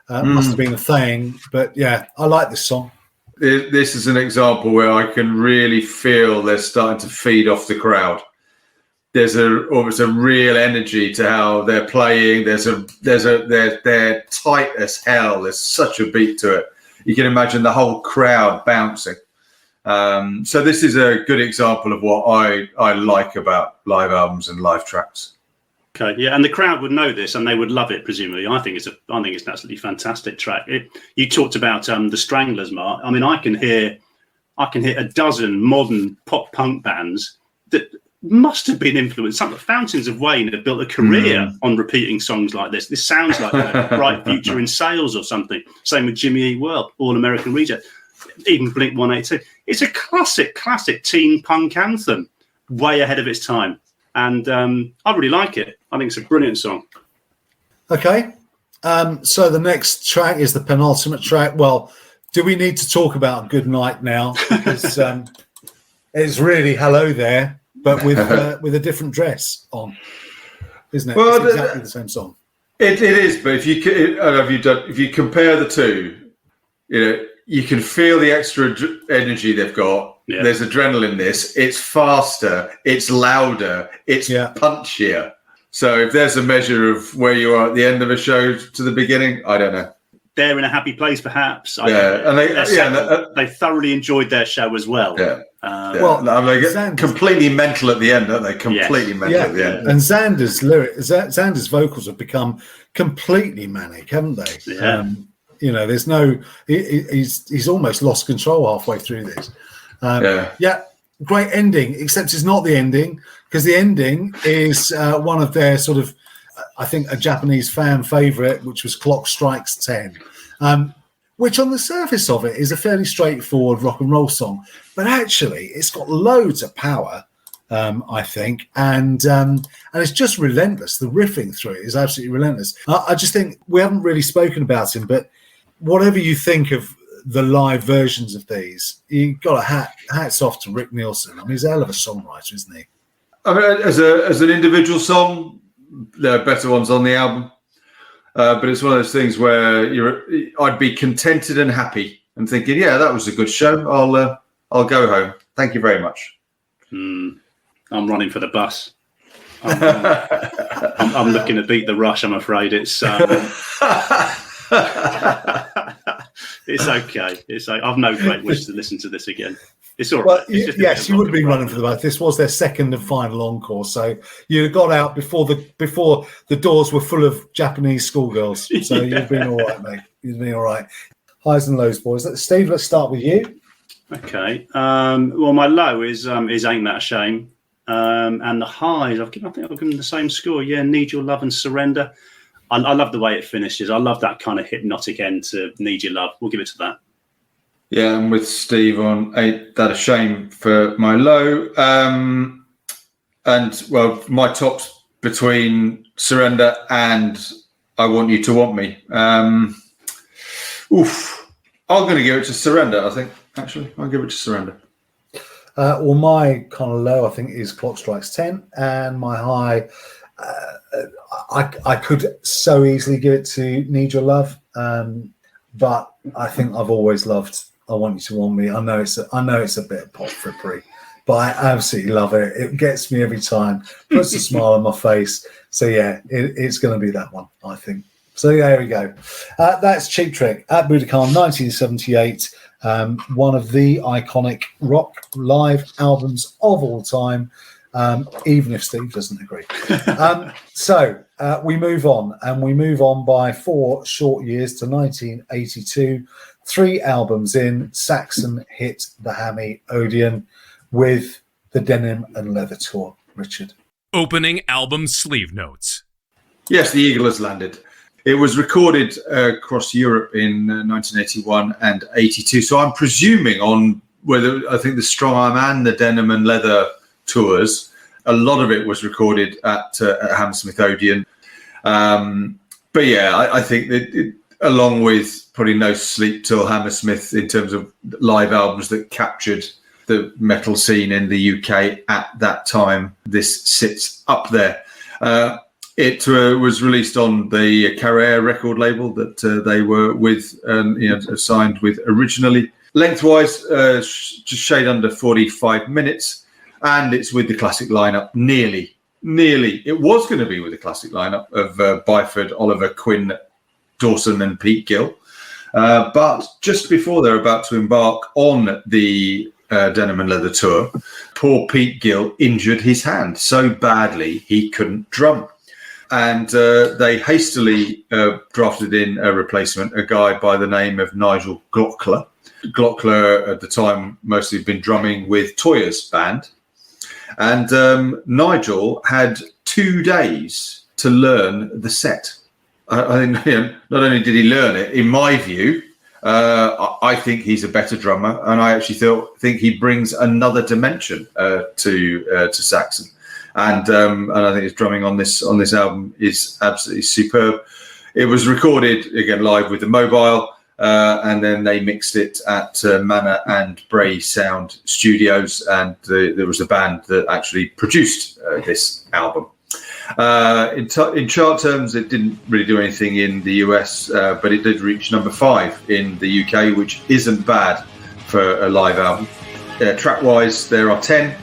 C: must have been a thing. But yeah, I like this song.
B: This is an example where I can really feel they're starting to feed off the crowd. There's almost a real energy to how they're playing. They're tight as hell. There's such a beat to it. You can imagine the whole crowd bouncing. So this is a good example of what I like about live albums and live tracks.
D: Okay, yeah, and the crowd would know this and they would love it. Presumably, I think it's an absolutely fantastic track. You talked about the Stranglers, Mark. I mean, I can hear a dozen modern pop punk bands that must have been influenced. Some Fountains of Wayne have built a career on repeating songs like this. This sounds like a bright future in sales or something. Same with Jimmy Eat World, All American Reject, even Blink 182. It's a classic teen punk anthem, way ahead of its time. And I really like it. I think it's a brilliant song.
C: Okay. So the next track is the penultimate track. Well, do we need to talk about Good Night now? Because it's really Hello There, but with a different dress on, isn't it? Well, it's exactly the same song.
B: It is, but if you compare the two, you can feel the extra energy they've got. Yeah. There's adrenaline in this. It's faster. It's louder. It's punchier. So if there's a measure of where you are at the end of a show to the beginning, I don't know.
D: They're in a happy place, perhaps.
B: And
D: they thoroughly enjoyed their show as well.
B: Yeah. They get completely mental at the end, don't they? Completely mental at the end.
C: And Xander's vocals have become completely manic, haven't they?
D: Yeah.
C: There's no. He's almost lost control halfway through this. Great ending, except it's not the ending, because the ending is one of their sort of, I think, a Japanese fan favorite, which was Clock Strikes 10, which on the surface of it is a fairly straightforward rock and roll song, but actually it's got loads of power, I think, and it's just relentless. The riffing through it is absolutely relentless. I just think we haven't really spoken about him, but whatever you think of the live versions of these, you got a hats off to Rick Nielsen. I mean, he's a hell of a songwriter, isn't he?
B: I mean, as an individual song, there are better ones on the album, but it's one of those things where I'd be contented and happy and thinking, yeah, that was a good show. I'll go home. Thank you very much.
D: I'm running for the bus. I'm looking to beat the rush. I'm afraid it's. It's okay. I've no great wish to listen to this again. It's all right.
C: Well, yes, you would have been running for the bus. This was their second and final encore, so you got out before the doors were full of Japanese schoolgirls. So you've been all right, mate. You've been all right. Highs and lows, boys. Steve, let's start with you.
D: Okay. Well, my low is Ain't That a Shame, and the highs I think I've given the same score. Yeah, Need Your Love and Surrender. I love the way it finishes. I love that kind of hypnotic end to Need Your Love. We'll give it to that.
B: Yeah, I'm with Steve on Ain't That a Shame for my low. And, well, my top's between Surrender and I Want You to Want Me. I'm going to give it to Surrender, I think, actually. I'll give it to Surrender.
C: Well, my kind of low, I think, is Clock Strikes 10. And my high... I could so easily give it to Need Your Love, but I think I've always loved I Want You to Want Me. I know it's a bit of pop frippery, but I absolutely love it. It gets me every time, puts a smile on my face. So yeah, it's going to be that one, I think. So yeah, there we go. That's Cheap Trick at Budokan, 1978. One of the iconic rock live albums of all time, even if Steve doesn't agree. So we move on, and we move on by 4 short years to 1982. 3 albums in, Saxon hit the Hammy Odeon with the Denim and Leather Tour. Richard.
A: Opening album sleeve notes.
B: Yes, the Eagle has landed. It was recorded across Europe in 1981 and 82. So I'm presuming on whether I think the Strong Arm and the Denim and Leather tours, a lot of it was recorded at Hammersmith Odeon. But yeah, I think that along with probably No Sleep Till Hammersmith in terms of live albums that captured the metal scene in the UK at that time, this sits up there. It was released on the Carrere record label that they were with, signed with originally. Lengthwise, just shade under 45 minutes, and it's with the classic lineup. Nearly. It was going to be with the classic lineup of Byford, Oliver, Quinn, Dawson, and Pete Gill. But just before they're about to embark on the Denim and Leather tour, poor Pete Gill injured his hand so badly he couldn't drum. And they hastily drafted in a replacement, a guy by the name of Nigel Glockler. Glockler at the time mostly had been drumming with Toyah's band. And Nigel had 2 days to learn the set. I think not only did he learn it, in my view, I think he's a better drummer, and I actually think he brings another dimension to Saxon. And I think his drumming on this album is absolutely superb. It was recorded again live with the mobile, and then they mixed it at Manor and Bray Sound Studios, and there was a band that actually produced this album. In chart terms, it didn't really do anything in the US, but it did reach number 5 in the UK, which isn't bad for a live album. Track-wise, there are 10.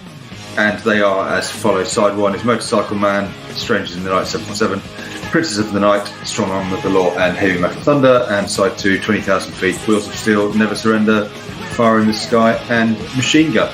B: And they are as follows. Side 1 is Motorcycle Man, Strangers in the Night 717, Princess of the Night, Strong Arm of the Law, and Heavy Metal Thunder. And side 2, 20,000 Feet, Wheels of Steel, Never Surrender, Fire in the Sky, and Machine Gun.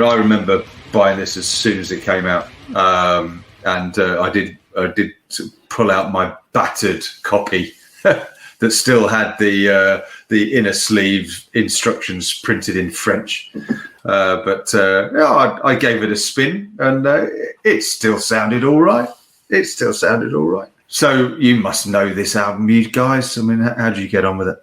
B: I remember buying this as soon as it came out, and I did pull out my battered copy that still had the inner sleeve instructions printed in French. But I gave it a spin, and it still sounded all right. So you must know this album, you guys. I mean, how did you get on with it?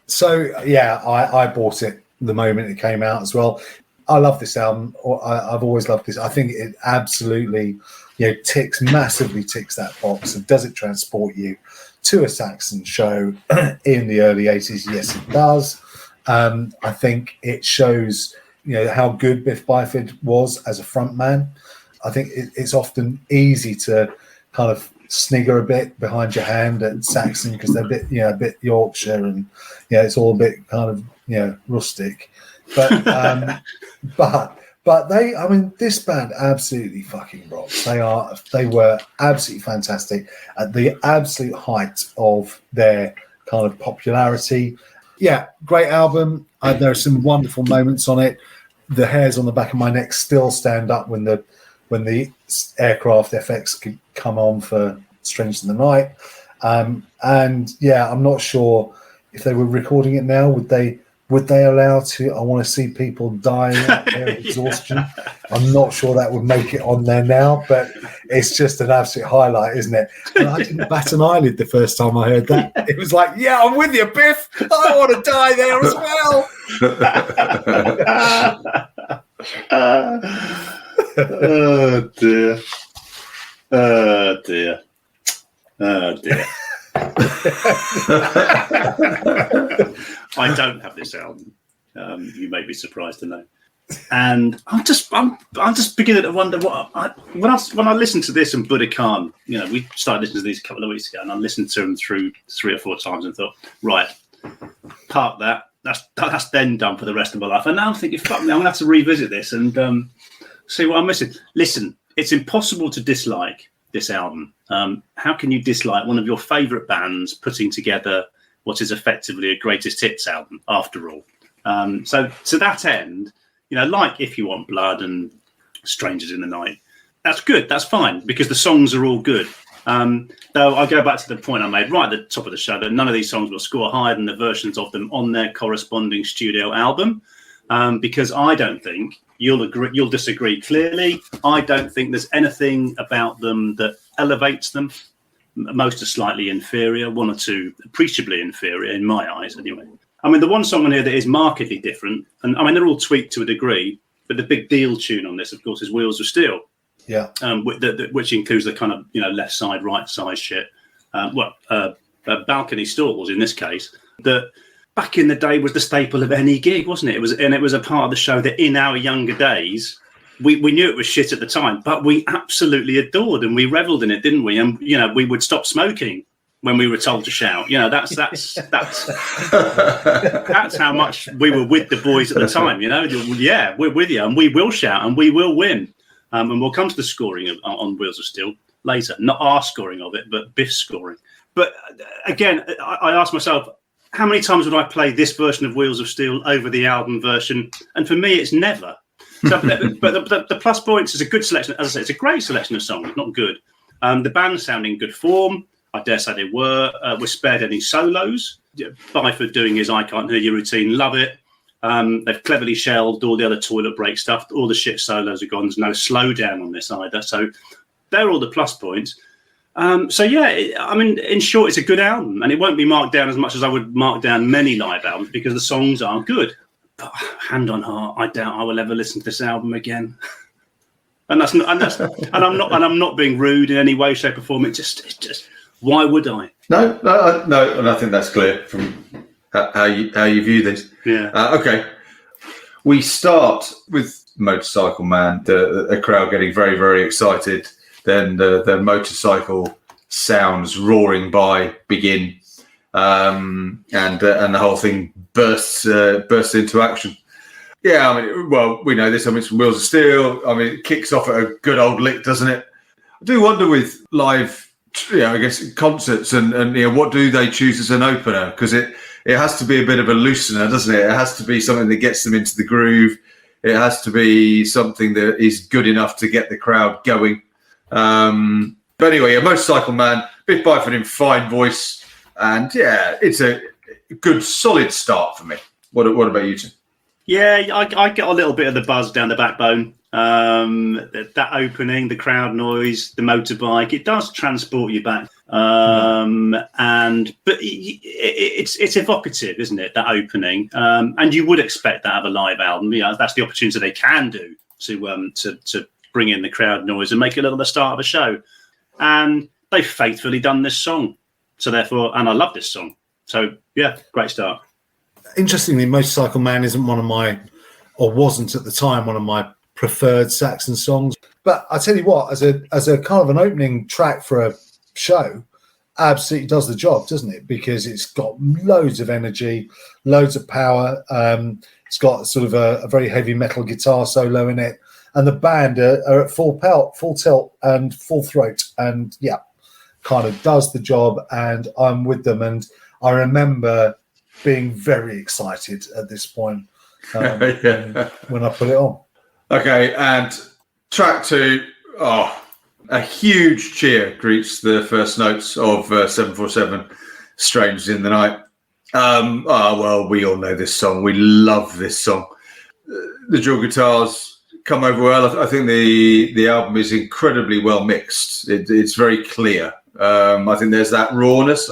C: So yeah, I bought it the moment it came out as well. I love this album. I've always loved this. I think it absolutely massively ticks that box. And does it transport you to a Saxon show in the early 80s? Yes, it does. I think it shows, how good Biff Byford was as a frontman. I think it's often easy to kind of snigger a bit behind your hand at Saxon because they're a bit Yorkshire, and it's all a bit kind of rustic. But this band absolutely fucking rocks. They were absolutely fantastic at the absolute height of their kind of popularity. Yeah, great album. There are some wonderful moments on it. The hairs on the back of my neck still stand up when the aircraft FX could come on for Strange in the Night. I'm not sure if they were recording it now. Would they allow to? I want to see people dying out there of exhaustion. I'm not sure that would make it on there now, but it's just an absolute highlight, isn't it? And I didn't bat an eyelid the first time I heard that. It was like, yeah, I'm with you, Biff. I want to die there as well.
D: Oh dear. Oh dear. Oh dear. I don't have this album. You may be surprised to know. And I'm just beginning to wonder when I listened to this and Budokan, we started listening to these a couple of weeks ago, and I listened to them through 3 or 4 times and thought, right, park that. That's then done for the rest of my life. And now I'm thinking, fuck me, I'm gonna have to revisit this and see what I'm missing. Listen, it's impossible to dislike this album. How can you dislike one of your favourite bands putting together what is effectively a greatest hits album, after all? So to that end, like If You Want Blood and Strangers in the Night, that's good, that's fine, because the songs are all good. Though I go back to the point I made right at the top of the show that none of these songs will score higher than the versions of them on their corresponding studio album, because I don't think, you'll disagree clearly, I don't think there's anything about them that elevates them. Most are slightly inferior, 1 or 2 appreciably inferior in my eyes anyway. I mean, the one song on here that is markedly different, and I mean, they're all tweaked to a degree, but the big deal tune on this, of course, is Wheels of Steel.
C: Yeah.
D: Which includes the kind of, left side, right side shit. Balcony stalls in this case, that back in the day was the staple of any gig, wasn't it? It was a part of the show that in our younger days, we knew it was shit at the time, but we absolutely adored and we reveled in it, didn't we? And, we would stop smoking when we were told to shout. That's how much we were with the boys at the time, Yeah, we're with you and we will shout and we will win. And we'll come to the scoring on Wheels of Steel later. Not our scoring of it, but Biff's scoring. But again, I asked myself, how many times would I play this version of Wheels of Steel over the album version? And for me, it's never. So, but the plus points is a good selection. As I say, it's a great selection of songs, not good. The band sounding in good form. I dare say they were spared any solos. Byford doing his I Can't Hear You routine, love it. They've cleverly shelved all the other toilet break stuff. All the shit solos are gone. There's no slowdown on this either. So they're all the plus points. In short, it's a good album. And it won't be marked down as much as I would mark down many live albums because the songs are good. But hand on heart, I doubt I will ever listen to this album again. And I'm not being rude in any way, shape, or form. It's just why would I?
B: No, and I think that's clear from how you view this.
D: Yeah.
B: Okay. We start with Motorcycle Man, the crowd getting very, very excited. Then the motorcycle sounds roaring by begin, and the whole thing bursts into action. Yeah, I mean, well, we know this. I mean, it's from Wheels of Steel. I mean, it kicks off at a good old lick, doesn't it? I do wonder with live, I guess, concerts and what do they choose as an opener? Because it has to be a bit of a loosener, doesn't it? It has to be something that gets them into the groove. It has to be something that is good enough to get the crowd going. But anyway, a Motorcycle Man, Biff Byford in fine voice, and yeah, it's a good solid start for me. What about you two?
D: Yeah, I get a little bit of the buzz down the backbone. That opening, the crowd noise, the motorbike, it does transport you back. But it's evocative, isn't it? That opening, and you would expect that of a live album. That's the opportunity they can do to bring in the crowd noise and make it look like the start of a show. And they've faithfully done this song. So therefore, and I love this song. So yeah, great start.
C: Interestingly, Motorcycle Man isn't one of my, or wasn't at the time, one of my preferred Saxon songs. But I tell you what, as a kind of an opening track for a show, absolutely does the job, doesn't it? Because it's got loads of energy, loads of power. It's got sort of a very heavy metal guitar solo in it, and the band are at full tilt and full throat, and yeah, kind of does the job. And I'm with them, and I remember being very excited at this point when I put it on.
B: Okay, and track 2, a huge cheer greets the first notes of 747, Strangers in the Night. Well, we all know this song. We love this song. The dual guitars come over well. I think the album is incredibly well mixed. It's very clear. I think there's that rawness.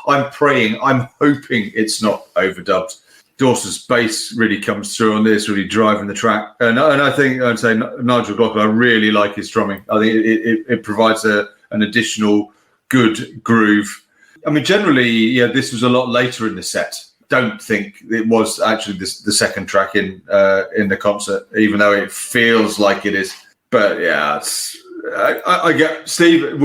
B: I'm hoping it's not overdubbed. Dawson's bass really comes through on this, really driving the track. And I think I'd say Nigel Glocker, I really like his drumming. I think it provides an additional good groove. I mean, generally, yeah, this was a lot later in the set. Don't think it was actually the second track in the concert, even though it feels like it is. But yeah, I get Steve.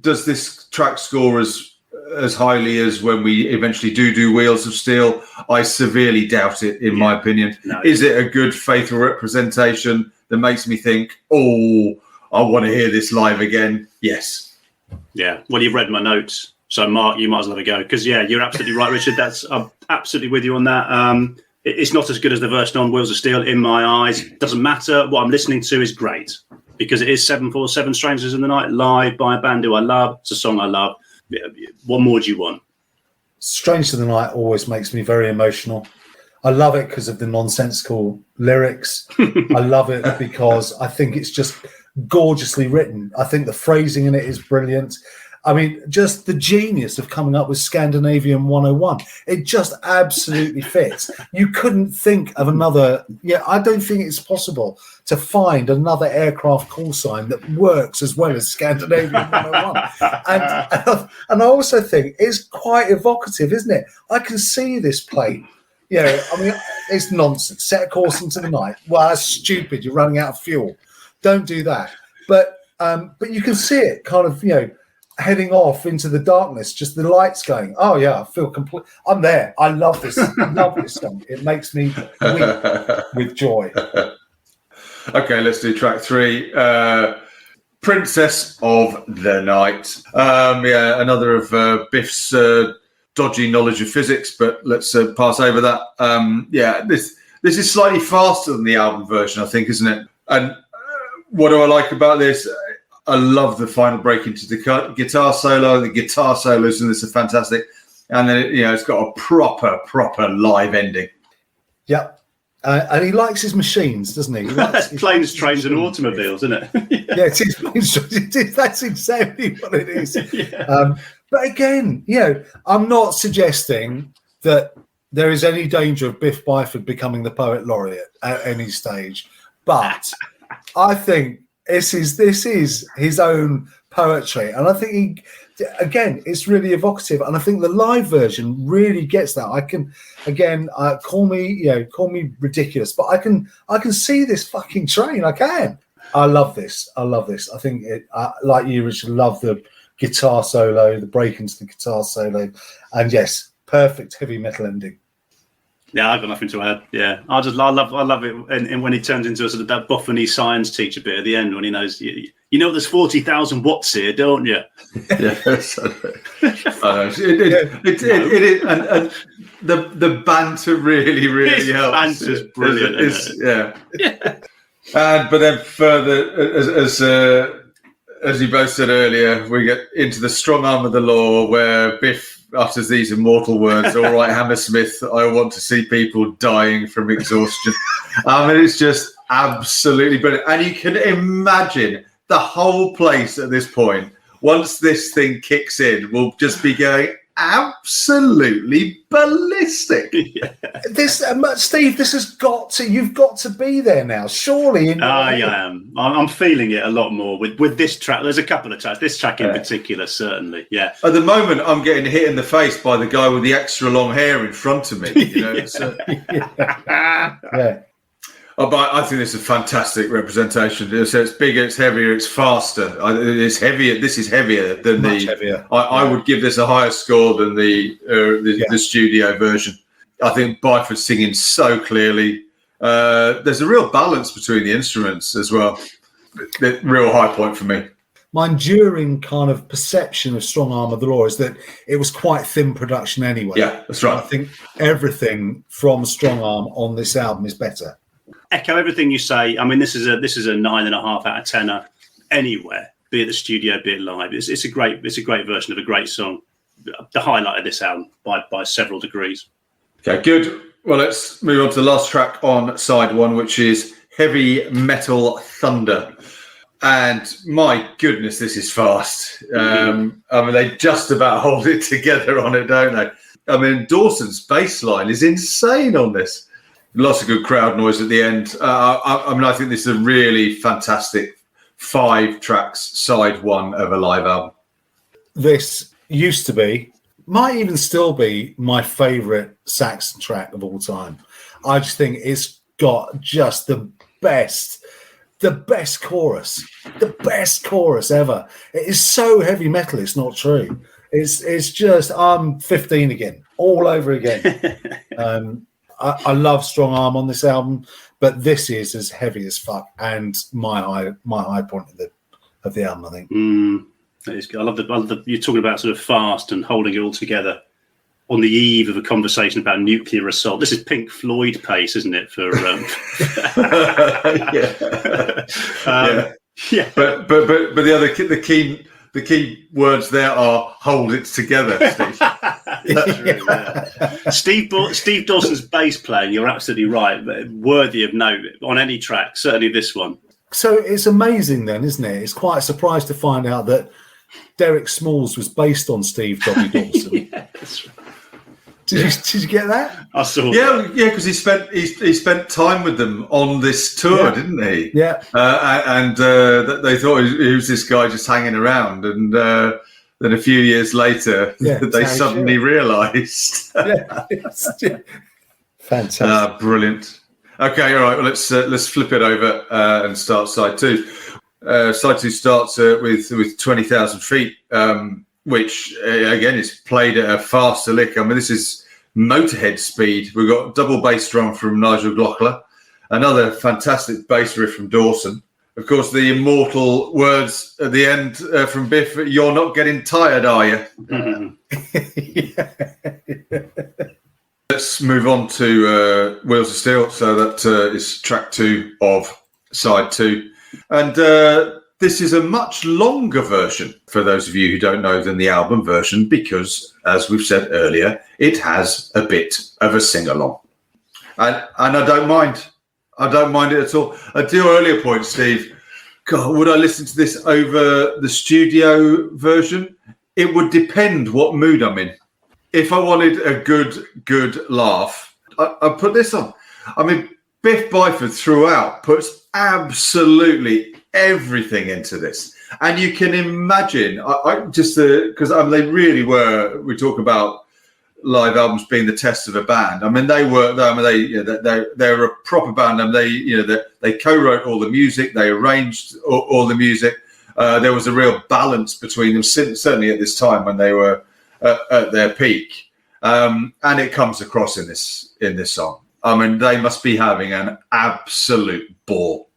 B: Does this track score as highly as when we eventually do Wheels of Steel? I severely doubt it, in my opinion. No. Is it a good, faithful representation that makes me think, I want to hear this live again? Yes.
D: Yeah. Well, you've read my notes. So, Mark, you might as well have a go. Because, yeah, you're absolutely right, Richard. I'm absolutely with you on that. It's not as good as the version on Wheels of Steel in my eyes. Doesn't matter. What I'm listening to is great. Because it is 747 Strangers in the Night, live by a band who I love. It's a song I love. What more do you want?
C: Strangers in the Night always makes me very emotional. I love it because of the nonsensical lyrics. I love it because I think it's just gorgeously written. I think the phrasing in it is brilliant. I mean, just the genius of coming up with Scandinavian 101. It just absolutely fits. You couldn't think of another. Yeah, I don't think it's possible to find another aircraft call sign that works as well as Scandinavian 101. And I also think it's quite evocative, isn't it? I can see this plane. Yeah, I mean, it's nonsense. Set a course into the night. Well, that's stupid. You're running out of fuel. Don't do that. But you can see it kind of, heading off into the darkness, just the lights going. Oh yeah, I feel complete. I'm there. I love this. I love this song. It makes me weep with joy.
B: Okay, let's do track 3. Princess of the Night. Another of Biff's dodgy knowledge of physics, but let's pass over that. This is slightly faster than the album version, I think, isn't it? And what do I like about this? I love the final break into the guitar solo. The guitar solos in this are fantastic. And then, it's got a proper live ending. Yep.
C: And he likes his machines, doesn't he?
D: Planes, trains and automobiles, isn't it?
C: Yeah, it is planes, trains. That's exactly what it is. Yeah. But again, I'm not suggesting that there is any danger of Biff Byford becoming the poet laureate at any stage. But I think this is his own poetry, and I think it's really evocative, and I think the live version really gets that. I can call me ridiculous, but I can see this fucking train. I love this. I think it, like you, Richard, love the guitar solo, the break into the guitar solo, and yes, perfect heavy metal ending.
D: Yeah, I've got nothing to add. Yeah, I love it, and when he turns into a sort of that Boffiny science teacher bit at the end, when he knows, there's 40,000 watts here, don't you?
B: Yes, it is, and the banter really helps.
D: Banter's brilliant.
B: Yeah. But then further, as you both said earlier, we get into the strong arm of the law, where Biff utters these immortal words, "All right, Hammersmith, I want to see people dying from exhaustion." It's just absolutely brilliant. And you can imagine the whole place at this point, once this thing kicks in, will just be going absolutely ballistic.
C: This, Steve, this has got to. You've got to be there now, surely.
D: I am. I'm feeling it a lot more with this track. There's a couple of tracks. This track in particular, certainly. Yeah.
B: At the moment, I'm getting hit in the face by the guy with the extra long hair in front of me. You know,
C: Yeah.
B: Oh, but I think this is a fantastic representation. So it's bigger, it's heavier, it's faster. It's heavier. This is heavier than
C: Much heavier.
B: I would give this a higher score than the studio version. I think Byford's singing so clearly. There's a real balance between the instruments as well. The real high point for me.
C: My enduring kind of perception of Strong Arm of the Law is that it was quite thin production anyway.
B: Yeah, that's right.
C: I think everything from Strong Arm on this album is better.
D: Echo everything you say. I mean, this is a 9.5 out of 10 anywhere, be it the studio, be it live. It's a great version of a great song. The highlight of this album by several degrees.
B: Okay, good. Well, let's move on to the last track on side one, which is Heavy Metal Thunder. And my goodness, this is fast. I mean, they just about hold it together on it, don't they? I mean, Dawson's bass line is insane on this. Lots of good crowd noise at the end. I think this is a really fantastic 5 tracks, side one of a live album.
C: This used to be, might even still be, my favourite Saxon track of all time. I just think it's got just the best chorus ever. It is so heavy metal, it's not true. It's just, I'm 15 again, all over again. I love Strong Arm on this album, but this is as heavy as fuck, and my high point of the album, I think.
D: That is good. I love the you're talking about sort of fast and holding it all together on the eve of a conversation about nuclear assault. This is Pink Floyd pace, isn't it? For
B: yeah. But the key words there are hold it together, Steve.
D: Steve Dawson's bass playing, you're absolutely right, worthy of note on any track, certainly this one.
C: So it's amazing then, isn't it? It's quite a surprise to find out that Derek Smalls was based on Steve W. Dawson.
D: Yeah, that's right.
C: Did you get that?
D: I saw.
B: Yeah, because he spent time with them on this tour, didn't he?
C: Yeah.
B: And they thought he was this guy just hanging around, and then a few years later, they suddenly realised.
C: Fantastic.
B: Brilliant. Okay, all right. Well, let's flip it over and start side two. Side two starts with 20,000 feet. Which again is played at a faster lick. I mean, this is Motorhead speed. We've got double bass drum from Nigel Glockler, another fantastic bass riff from Dawson. Of course, the immortal words at the end from Biff: "You're not getting tired, are you?" Let's move on to Wheels of Steel. So that is track 2 of side 2, and this is a much longer version, for those of you who don't know, than the album version, because, as we've said earlier, it has a bit of a sing-along. And I don't mind. I don't mind it at all. To your earlier point, Steve, God, would I listen to this over the studio version? It would depend what mood I'm in. If I wanted a good laugh, I'd put this on. I mean, Biff Byford throughout puts absolutely everything into this, and you can imagine because they really were. We talk about live albums being the test of a band. I mean, they were a proper band, and they co-wrote all the music, they arranged all the music. There was a real balance between them, certainly at this time when they were at their peak, and it comes across in this song. I mean, they must be having an absolute ball.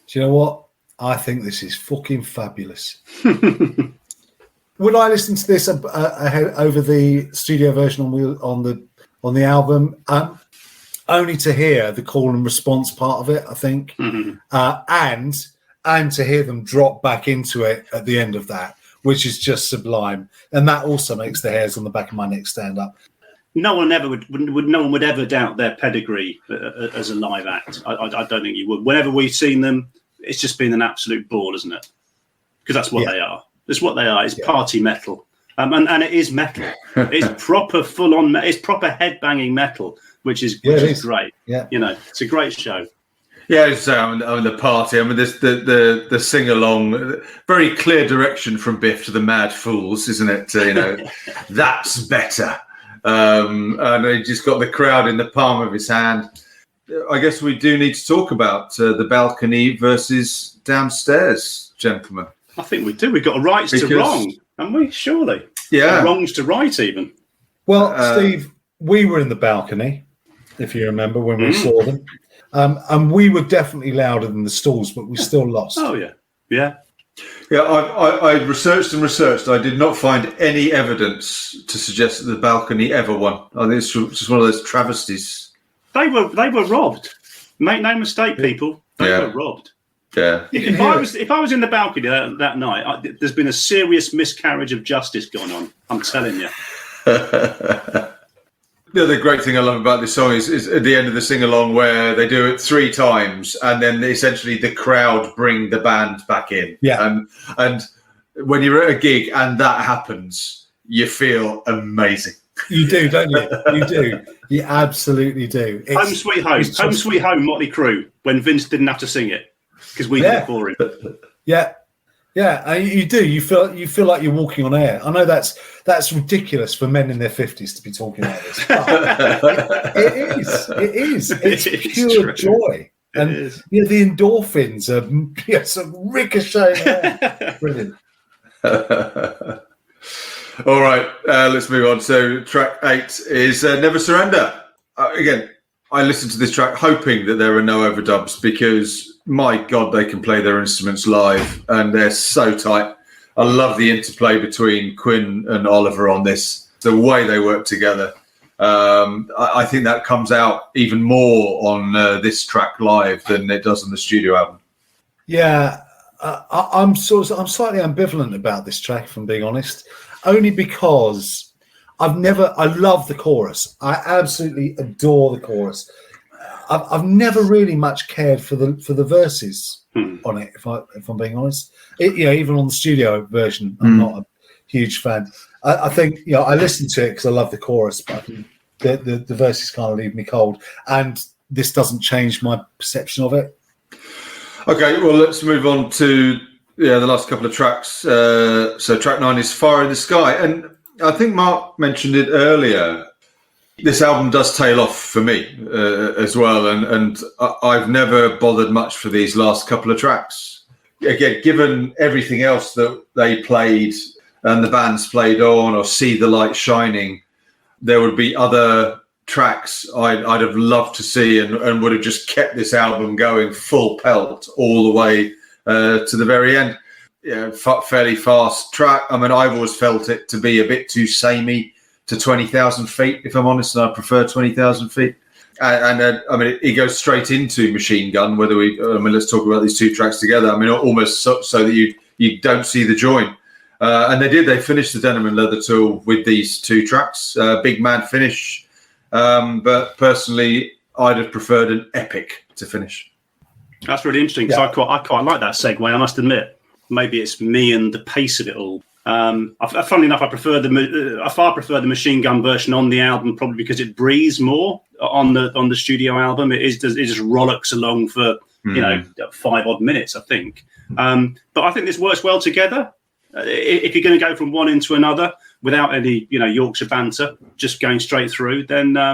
C: Do you know what? I think this is fucking fabulous. Would I listen to this over the studio version on the album? Only to hear the call and response part of it, I think, and to hear them drop back into it at the end of that, which is just sublime, and that also makes the hairs on the back of my neck stand up.
D: No one would ever doubt their pedigree as a live act. I don't think you would. Whenever we've seen them, it's just been an absolute ball, isn't it? Because that's what they are. It's what they are. It's party metal. and it is metal. It's proper full-on. It's proper head-banging metal, which is great.
C: Yeah,
D: it's a great show.
B: Yeah, it's the party. I mean, this the sing along, very clear direction from Biff to the Mad Fools, isn't it? That's better. And he just got the crowd in the palm of his hand. I guess we do need to talk about the balcony versus downstairs, gentlemen.
D: I think we do. We've got a rights to wrong, haven't we? Surely.
B: Yeah.
D: Wrongs to right, even.
C: Well, Steve, we were in the balcony, if you remember, when we saw them. And we were definitely louder than the stalls, but we still lost.
D: Oh, yeah. Yeah.
B: Yeah, I researched and researched. I did not find any evidence to suggest that the balcony ever won. I think it's just one of those travesties.
D: They were robbed. Make no mistake, people. They were robbed.
B: Yeah.
D: If I was in the balcony that night, there's been a serious miscarriage of justice going on. I'm telling you.
B: The other great thing I love about this song is at the end of the sing-along where they do it 3 times and then essentially the crowd bring the band back in.
C: Yeah.
B: And when you're at a gig and that happens, you feel amazing.
C: You do, don't you? You do. You absolutely do.
D: Home Sweet Home. Home Sweet Home, Motley Crue, when Vince didn't have to sing it because we did it for him.
C: Yeah. Yeah, you do. You feel like you're walking on air. I know that's ridiculous for men in their 50s to be talking like this. It is. It's pure joy. And the endorphins are some ricocheting. Brilliant.
B: All right, let's move on. So track 8 is Never Surrender. Again, I listened to this track hoping that there are no overdubs because, my God, they can play their instruments live and they're so tight. I love the interplay between Quinn and Oliver on this, the way they work together. I think that comes out even more on this track live than it does on the studio album.
C: Yeah, I'm slightly ambivalent about this track, if I'm being honest, only because I love the chorus. I absolutely adore the chorus. I've never really much cared for the verses on it, if I'm being honest. Even on the studio version, I'm not a huge fan. I think I listen to it because I love the chorus, but the verses kind of leave me cold, and this doesn't change my perception of it.
B: Okay, well, let's move on to the last couple of tracks. So track 9 is Fire in the Sky, and I think Mark mentioned it earlier. This album does tail off for me as well, and I've never bothered much for these last couple of tracks. Again, given everything else that they played and the bands played on, or See the Light Shining, there would be other tracks I'd have loved to see and would have just kept this album going full pelt all the way to the very end. Fairly fast track. I mean, I've always felt it to be a bit too samey to 20,000 feet, if I'm honest, and I prefer 20,000 feet. And I mean, it goes straight into Machine Gun. Let's talk about these 2 tracks together. I mean, almost so that you don't see the join. And they finished the Denim and Leather tour with these 2 tracks. Big mad finish. But personally, I'd have preferred an epic to finish.
D: That's really interesting because I quite like that segue, I must admit. Maybe it's me and the pace of it all. Funnily enough, I prefer the Machine Gun version on the album, probably because it breathes more on the studio album. It just rollicks along for 5 odd minutes, I think. But I think this works well together. If you're going to go from one into another without any Yorkshire banter, just going straight through, then I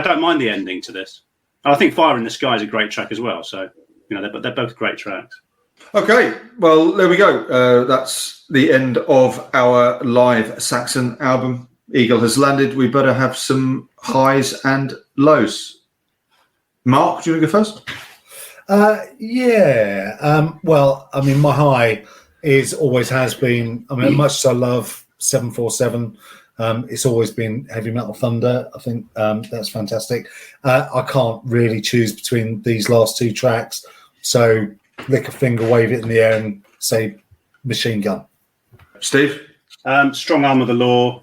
D: don't mind the ending to this. And I think Fire in the Sky is a great track as well. So they're both great tracks.
B: Okay, well, there we go. That's the end of our live Saxon album. Eagle has landed. We better have some highs and lows. Mark, do you want to go first?
C: Well, I mean, my high always has been, I mean, much as I love 747, it's always been Heavy Metal Thunder. I think that's fantastic. I can't really choose between these last 2 tracks. So lick a finger, wave it in the air and say Machine Gun. Steve?
D: Strong Arm of the Law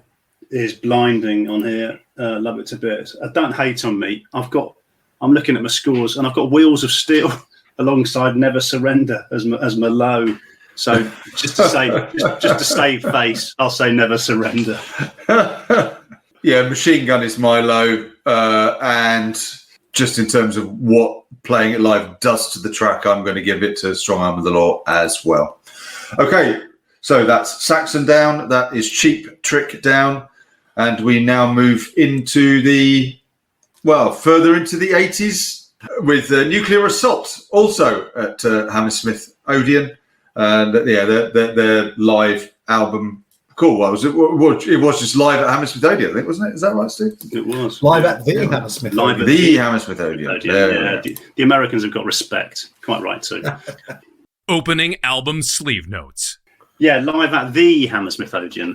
D: is blinding on here. Love it to bits. Don't hate on me. I'm looking at my scores and I've got Wheels of Steel alongside Never Surrender as my low. So just to save face, I'll say never surrender.
B: Yeah, Machine Gun is my low, and just in terms of what playing it live does to the track, I'm going to give it to Strong Arm of the Law as well. Okay, so that's Saxon down, that is Cheap Trick down, and we now move into further into the 80s with Nuclear Assault, also at Hammersmith Odeon. And their live album. Cool. What was it? It was just live at Hammersmith Odeon, I think, wasn't it? Is that right, Steve?
D: It was
C: live at the Hammersmith.
D: Live
C: Odeon.
D: at
B: the Hammersmith Odeon.
D: Yeah. The Americans have got respect. Quite right too.
A: Opening album sleeve notes.
D: Yeah, live at the Hammersmith Odeon.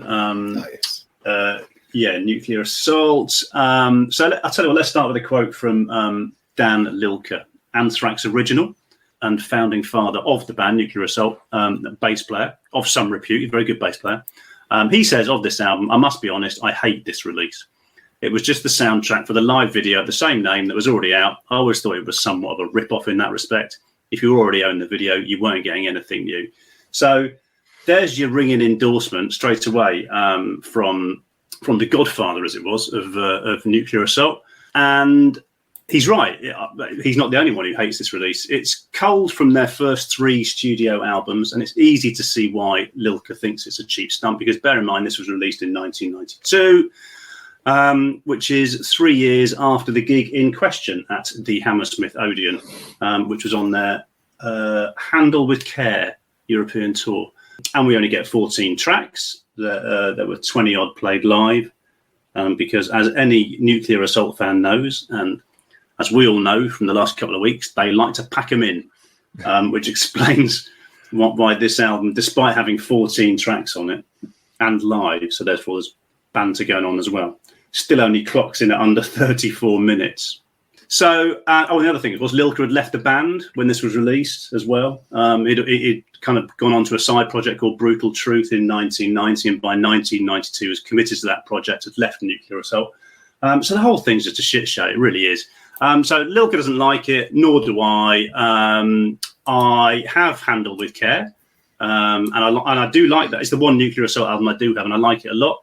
C: Nice.
D: Nuclear Assault. So I'll tell you what. Let's start with a quote from Dan Lilker, Anthrax original and founding father of the band Nuclear Assault, bass player of some repute, a very good bass player. He says of this album, I must be honest, I hate this release. It was just the soundtrack for the live video of the same name that was already out. I always thought it was somewhat of a rip-off in that respect. If you already owned the video, you weren't getting anything new. So there's your ringing endorsement straight away from the godfather, as it was, of Nuclear Assault. And he's right. He's not the only one who hates this release. It's culled from their first 3 studio albums, and it's easy to see why Lilker thinks it's a cheap stunt, because bear in mind, this was released in 1992, which is 3 years after the gig in question at the Hammersmith Odeon, which was on their Handle With Care European tour. And we only get 14 tracks. There were 20-odd played live, because as any Nuclear Assault fan knows, and as we all know from the last couple of weeks, they like to pack them in, which explains why this album, despite having 14 tracks on it and live, so therefore there's banter going on as well, still only clocks in at under 34 minutes. So, the other thing was Lilker had left the band when this was released as well. He'd kind of gone on to a side project called Brutal Truth in 1990, and by 1992 was committed to that project, had left Nuclear Assault. So the whole thing's just a shit show, it really is. So Lilker doesn't like it, nor do I. I have Handled With Care, and I do like that. It's the one Nuclear Assault album I do have, and I like it a lot.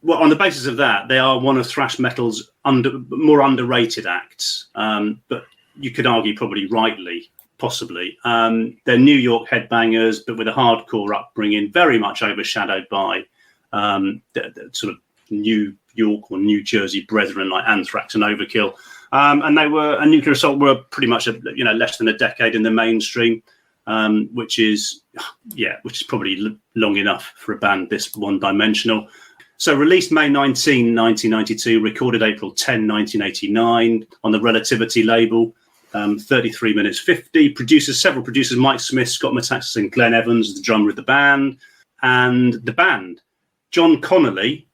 D: Well, on the basis of that, they are one of thrash metal's more underrated acts, but you could argue probably rightly, possibly. They're New York headbangers, but with a hardcore upbringing, very much overshadowed by the sort of New York or New Jersey brethren like Anthrax and Overkill. And Nuclear Assault were pretty much less than a decade in the mainstream, which is probably long enough for a band this one-dimensional. So released May 19, 1992, recorded April 10, 1989 on the Relativity label, 33 minutes 50. Several producers, Mike Smith, Scott Metaxas and Glenn Evans, the drummer of the band. And the band, John Connolly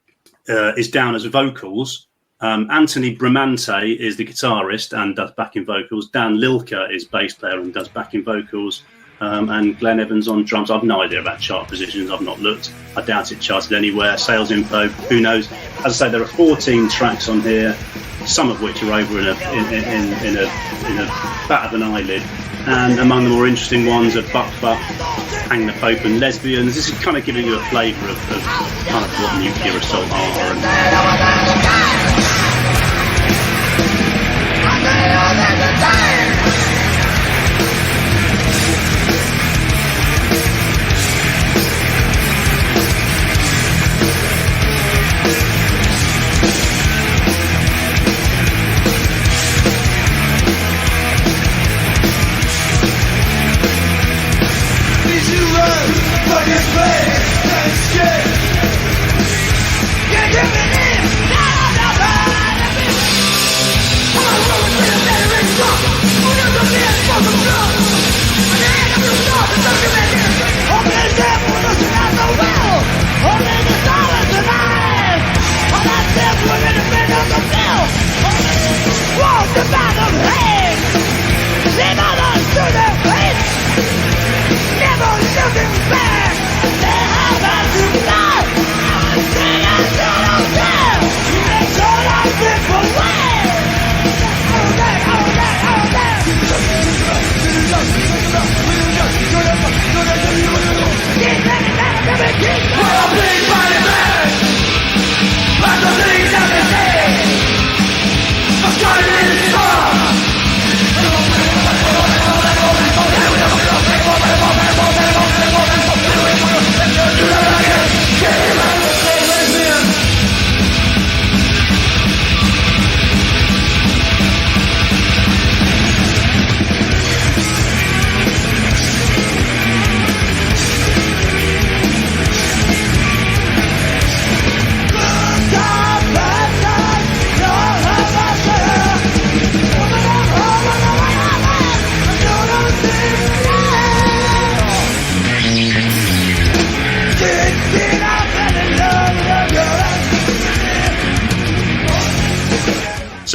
D: is down as vocals. Anthony Bramante is the guitarist and does backing vocals. Dan Lilker is bass player and does backing vocals. And Glenn Evans on drums. I've no idea about chart positions. I've not looked. I doubt it charted anywhere. Sales info, who knows? As I say, there are 14 tracks on here, some of which are over in a bat of an eyelid. And among the more interesting ones are Buck Buck, Hang the Pope and Lesbians. This is kind of giving you a flavour of kind of what Nuclear Assault are.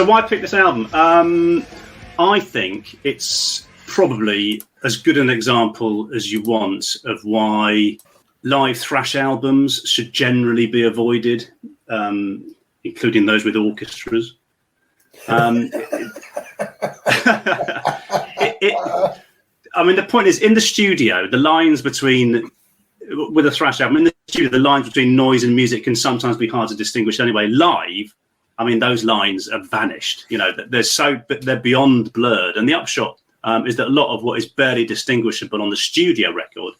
D: So why pick this album? I think it's probably as good an example as you want of why live thrash albums should generally be avoided, including those with orchestras. I mean, the point is, in the studio, the lines with a thrash album, in the studio, the lines between noise and music can sometimes be hard to distinguish anyway. Live, I mean, those lines have vanished. You know, they're beyond blurred. And the upshot is that a lot of what is barely distinguishable on the studio record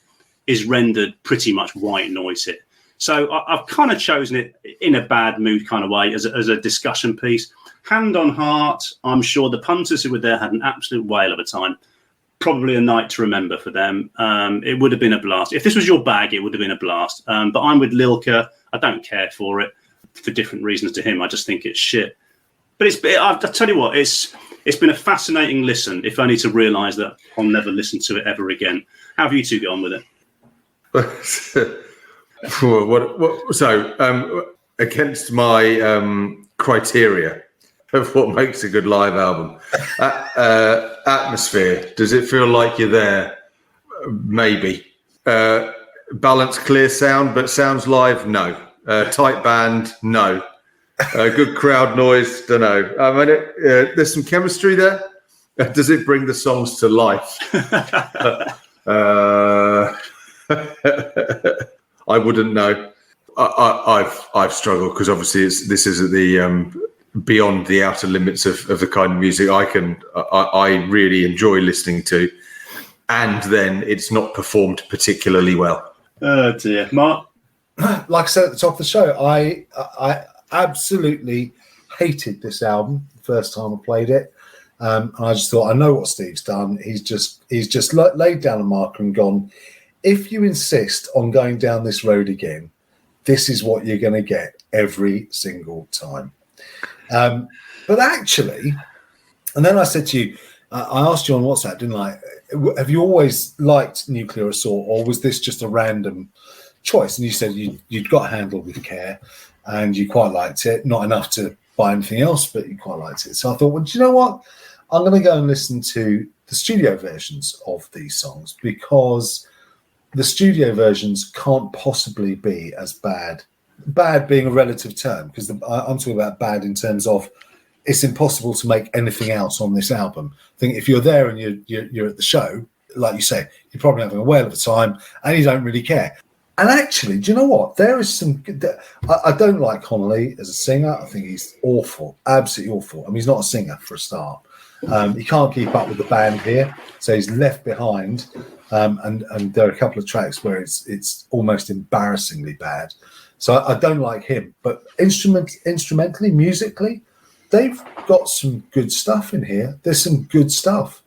D: is rendered pretty much white noise here. So I've kind of chosen it in a bad mood kind of way as a discussion piece. Hand on heart, I'm sure the punters who were there had an absolute whale of a time. Probably a night to remember for them. It would have been a blast. If this was your bag, it would have been a blast. But I'm with Lilka. I don't care for it for different reasons to him. I just think it's shit. But I'll tell you what, it's been a fascinating listen, if only to realise that I'll never listen to it ever again. How have you two got on with it?
B: Against my criteria of what makes a good live album, atmosphere, does it feel like you're there? Maybe. Balanced, clear sound, but sounds live? No. Tight band? No. Good crowd noise? Don't know. I mean, there's some chemistry there. Does it bring the songs to life? I wouldn't know. I've struggled because obviously this is at the beyond the outer limits of the kind of music I really enjoy listening to, and then it's not performed particularly well.
D: Oh dear, Mark.
C: Like I said at the top of the show, I absolutely hated this album the first time I played it. And I just thought, I know what Steve's done. He's just laid down a marker and gone, if you insist on going down this road again, this is what you're going to get every single time. But actually, and then I said to you, I asked you on WhatsApp, didn't I? Have you always liked Nuclear Assault, or was this just a random choice? And you said you'd got handled with care and you quite liked it. Not enough to buy anything else, but you quite liked it. So I thought, well, do you know what? I'm going to go and listen to the studio versions of these songs, because the studio versions can't possibly be as bad. Bad being a relative term, because I'm talking about bad in terms of it's impossible to make anything else on this album. I think if you're there and you're at the show, like you say, you're probably having a whale of a time and you don't really care. And actually, do you know what? There is some... I don't like Connolly as a singer. I think he's awful, absolutely awful. I mean, he's not a singer for a start. He can't keep up with the band here, so he's left behind. And there are a couple of tracks where it's almost embarrassingly bad. So I don't like him. But instrumentally, musically, they've got some good stuff in here. There's some good stuff,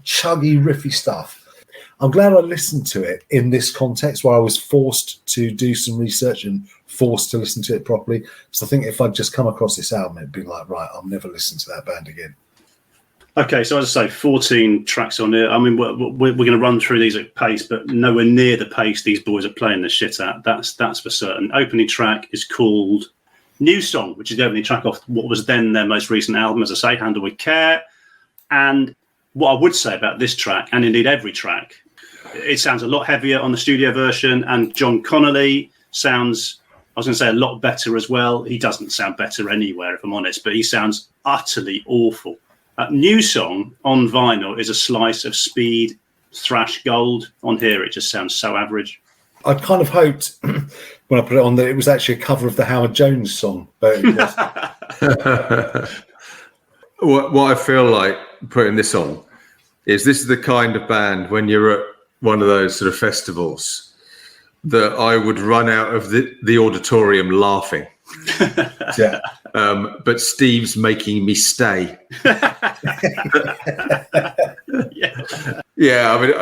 C: chuggy, riffy stuff. I'm glad I listened to it in this context where I was forced to do some research and forced to listen to it properly. So I think if I'd just come across this album, it'd be like, right, I'll never listen to that band again.
D: Okay, so as I say, 14 tracks on here. I mean, we're going to run through these at pace, but nowhere near the pace these boys are playing the shit at. That's for certain. Opening track is called New Song, which is the opening track off what was then their most recent album, as I say, Handled with Care. And what I would say about this track, and indeed every track, it sounds a lot heavier on the studio version, and John Connolly sounds, I was going to say, a lot better as well. He doesn't sound better anywhere, if I'm honest, but he sounds utterly awful. New Song on vinyl is a slice of speed thrash gold. On here, it just sounds so average.
C: I kind of hoped when I put it on that it was actually a cover of the Howard Jones song, but it wasn't.
B: What I feel like putting this on is this is the kind of band when you're at one of those sort of festivals that I would run out of the auditorium laughing.
C: Yeah.
B: But Steve's making me stay. Yeah. I mean,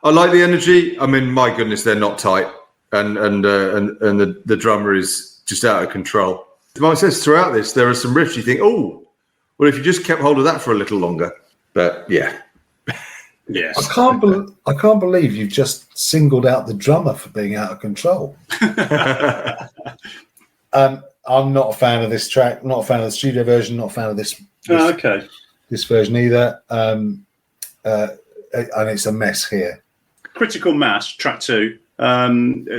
B: I like the energy. I mean, my goodness, they're not tight, and the drummer is just out of control. Mike says throughout this there are some riffs you think, oh, well, if you just kept hold of that for a little longer. But yeah.
D: Yes.
C: I can't believe you've just singled out the drummer for being out of control. I'm not a fan of this track. Not a fan of the studio version. Not a fan of this this version either. And it's a mess here.
D: Critical Mass, track 2,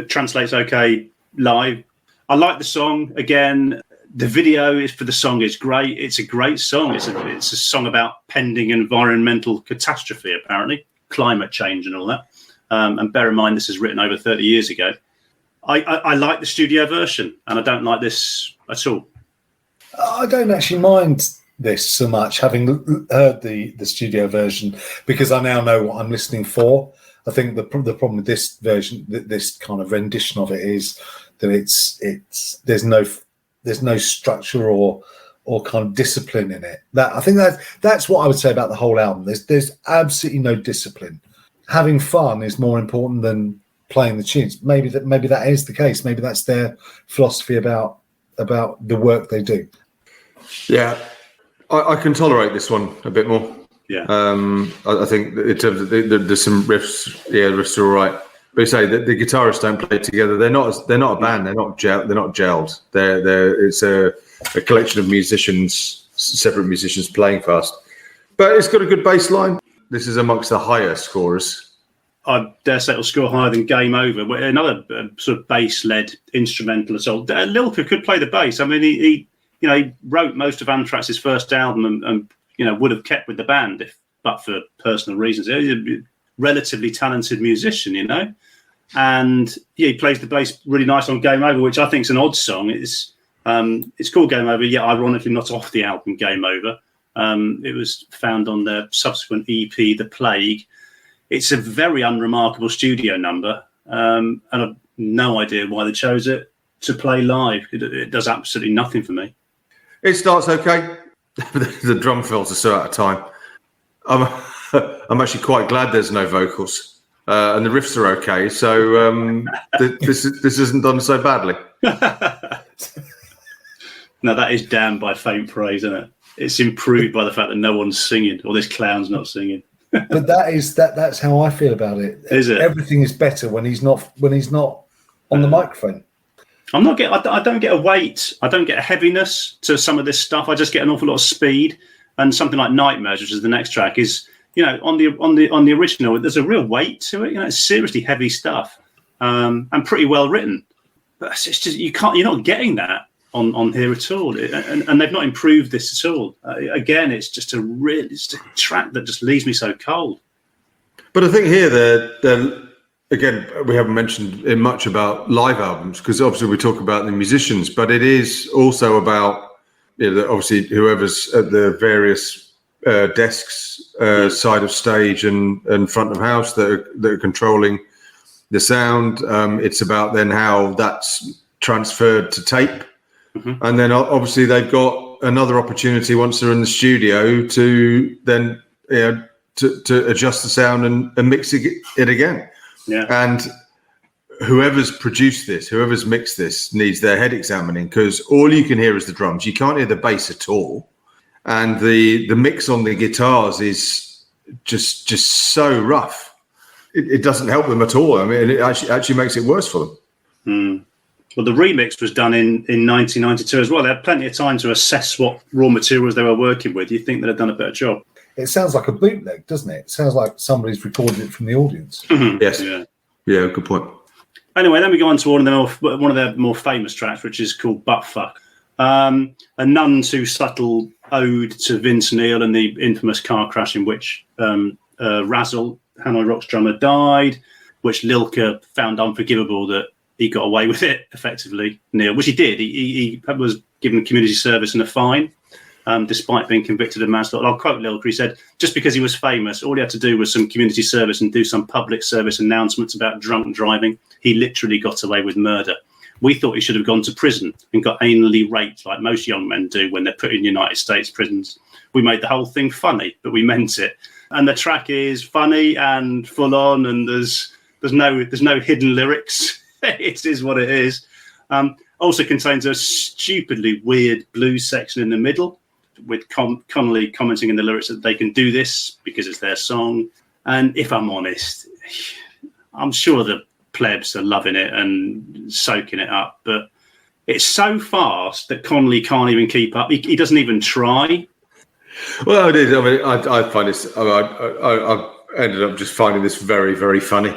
D: translates okay live. I like the song. Again, the video for the song is great. It's a great song. It's a song about pending environmental catastrophe, apparently, climate change and all that. And bear in mind, this is written over 30 years ago. I like the studio version, and I don't like this at all.
C: I don't actually mind this so much, having heard the studio version, because I now know what I'm listening for. I think the problem with this version, this kind of rendition of it, is that there's no structure or kind of discipline in it. I think that's what I would say about the whole album. There's absolutely no discipline. Having fun is more important than playing the tunes. Maybe that is the case. Maybe that's their philosophy about the work they do.
B: Yeah, I can tolerate this one a bit more.
D: Yeah,
B: I think that in terms of there's some riffs. Yeah, the riffs are all right. But you say that the guitarists don't play together. They're not a band. They're not gelled. It's a collection of musicians, separate musicians playing fast. But it's got a good bass line. This is amongst the higher scorers.
D: I dare say it'll score higher than Game Over. Another sort of bass-led instrumental assault. Lilker could play the bass. I mean, he wrote most of Anthrax's first album and would have kept with the band but for personal reasons. He's a relatively talented musician, and he plays the bass really nice on Game Over, which I think is an odd song. It's called Game Over, yet ironically not off the album Game Over. It was found on their subsequent EP, The Plague. It's a very unremarkable studio number, and I've no idea why they chose it to play live. It does absolutely nothing for me.
B: It starts okay. The drum fills are so out of time. I'm actually quite glad there's no vocals, and the riffs are okay. So this isn't done so badly.
D: No, that is damned by faint praise, isn't it? It's improved by the fact that no one's singing, or this clown's not singing.
C: But that's how I feel about it.
D: Is it?
C: Everything is better when he's not on the microphone.
D: I don't get a weight. I don't get a heaviness to some of this stuff. I just get an awful lot of speed. And something like Nightmares, which is the next track, is on the original. There's a real weight to it. It's seriously heavy stuff, and pretty well written. But it's just you're not getting that on here at all. And they've not improved this at all. Again, it's just a track that just leaves me so cold.
B: But I think here they're again, we haven't mentioned much about live albums, because obviously we talk about the musicians, but it is also about obviously whoever's at the various desks, side of stage and front of house that are controlling the sound. It's about then how that's transferred to tape. Mm-hmm. And then obviously they've got another opportunity once they're in the studio to then to adjust the sound and mix it again.
D: Yeah.
B: And whoever's produced this, whoever's mixed this, needs their head examining, because all you can hear is the drums. You can't hear the bass at all. And the mix on the guitars is just so rough. It doesn't help them at all. I mean, it actually makes it worse for them.
D: Mm. Well, the remix was done in 1992 as well. They had plenty of time to assess what raw materials they were working with. You'd think they'd have done a better job.
C: It sounds like a bootleg, doesn't it? It sounds like somebody's recorded it from the audience.
D: Mm-hmm.
B: Yes. Yeah, good point.
D: Anyway, then we go on to one of their more famous tracks, which is called Butt Fuck. A none too subtle ode to Vince Neil and the infamous car crash in which Razzle, Hanoi Rocks drummer, died, which Lilker found unforgivable that he got away with it, effectively, Neil, which he did. He was given community service and a fine, despite being convicted of manslaughter. I'll quote Lilker. He said, just because he was famous, all he had to do was some community service and do some public service announcements about drunk driving. He literally got away with murder. We thought he should have gone to prison and got anally raped like most young men do when they're put in United States prisons. We made the whole thing funny, but we meant it. And the track is funny and full on, and there's no hidden lyrics. It is what it is. Also contains a stupidly weird blues section in the middle, with Connolly commenting in the lyrics that they can do this because it's their song. And if I'm honest, I'm sure the plebs are loving it and soaking it up, but it's so fast that Connolly can't even keep up. He doesn't even try.
B: Well, it is. I mean, I find this. I ended up just finding this very, very funny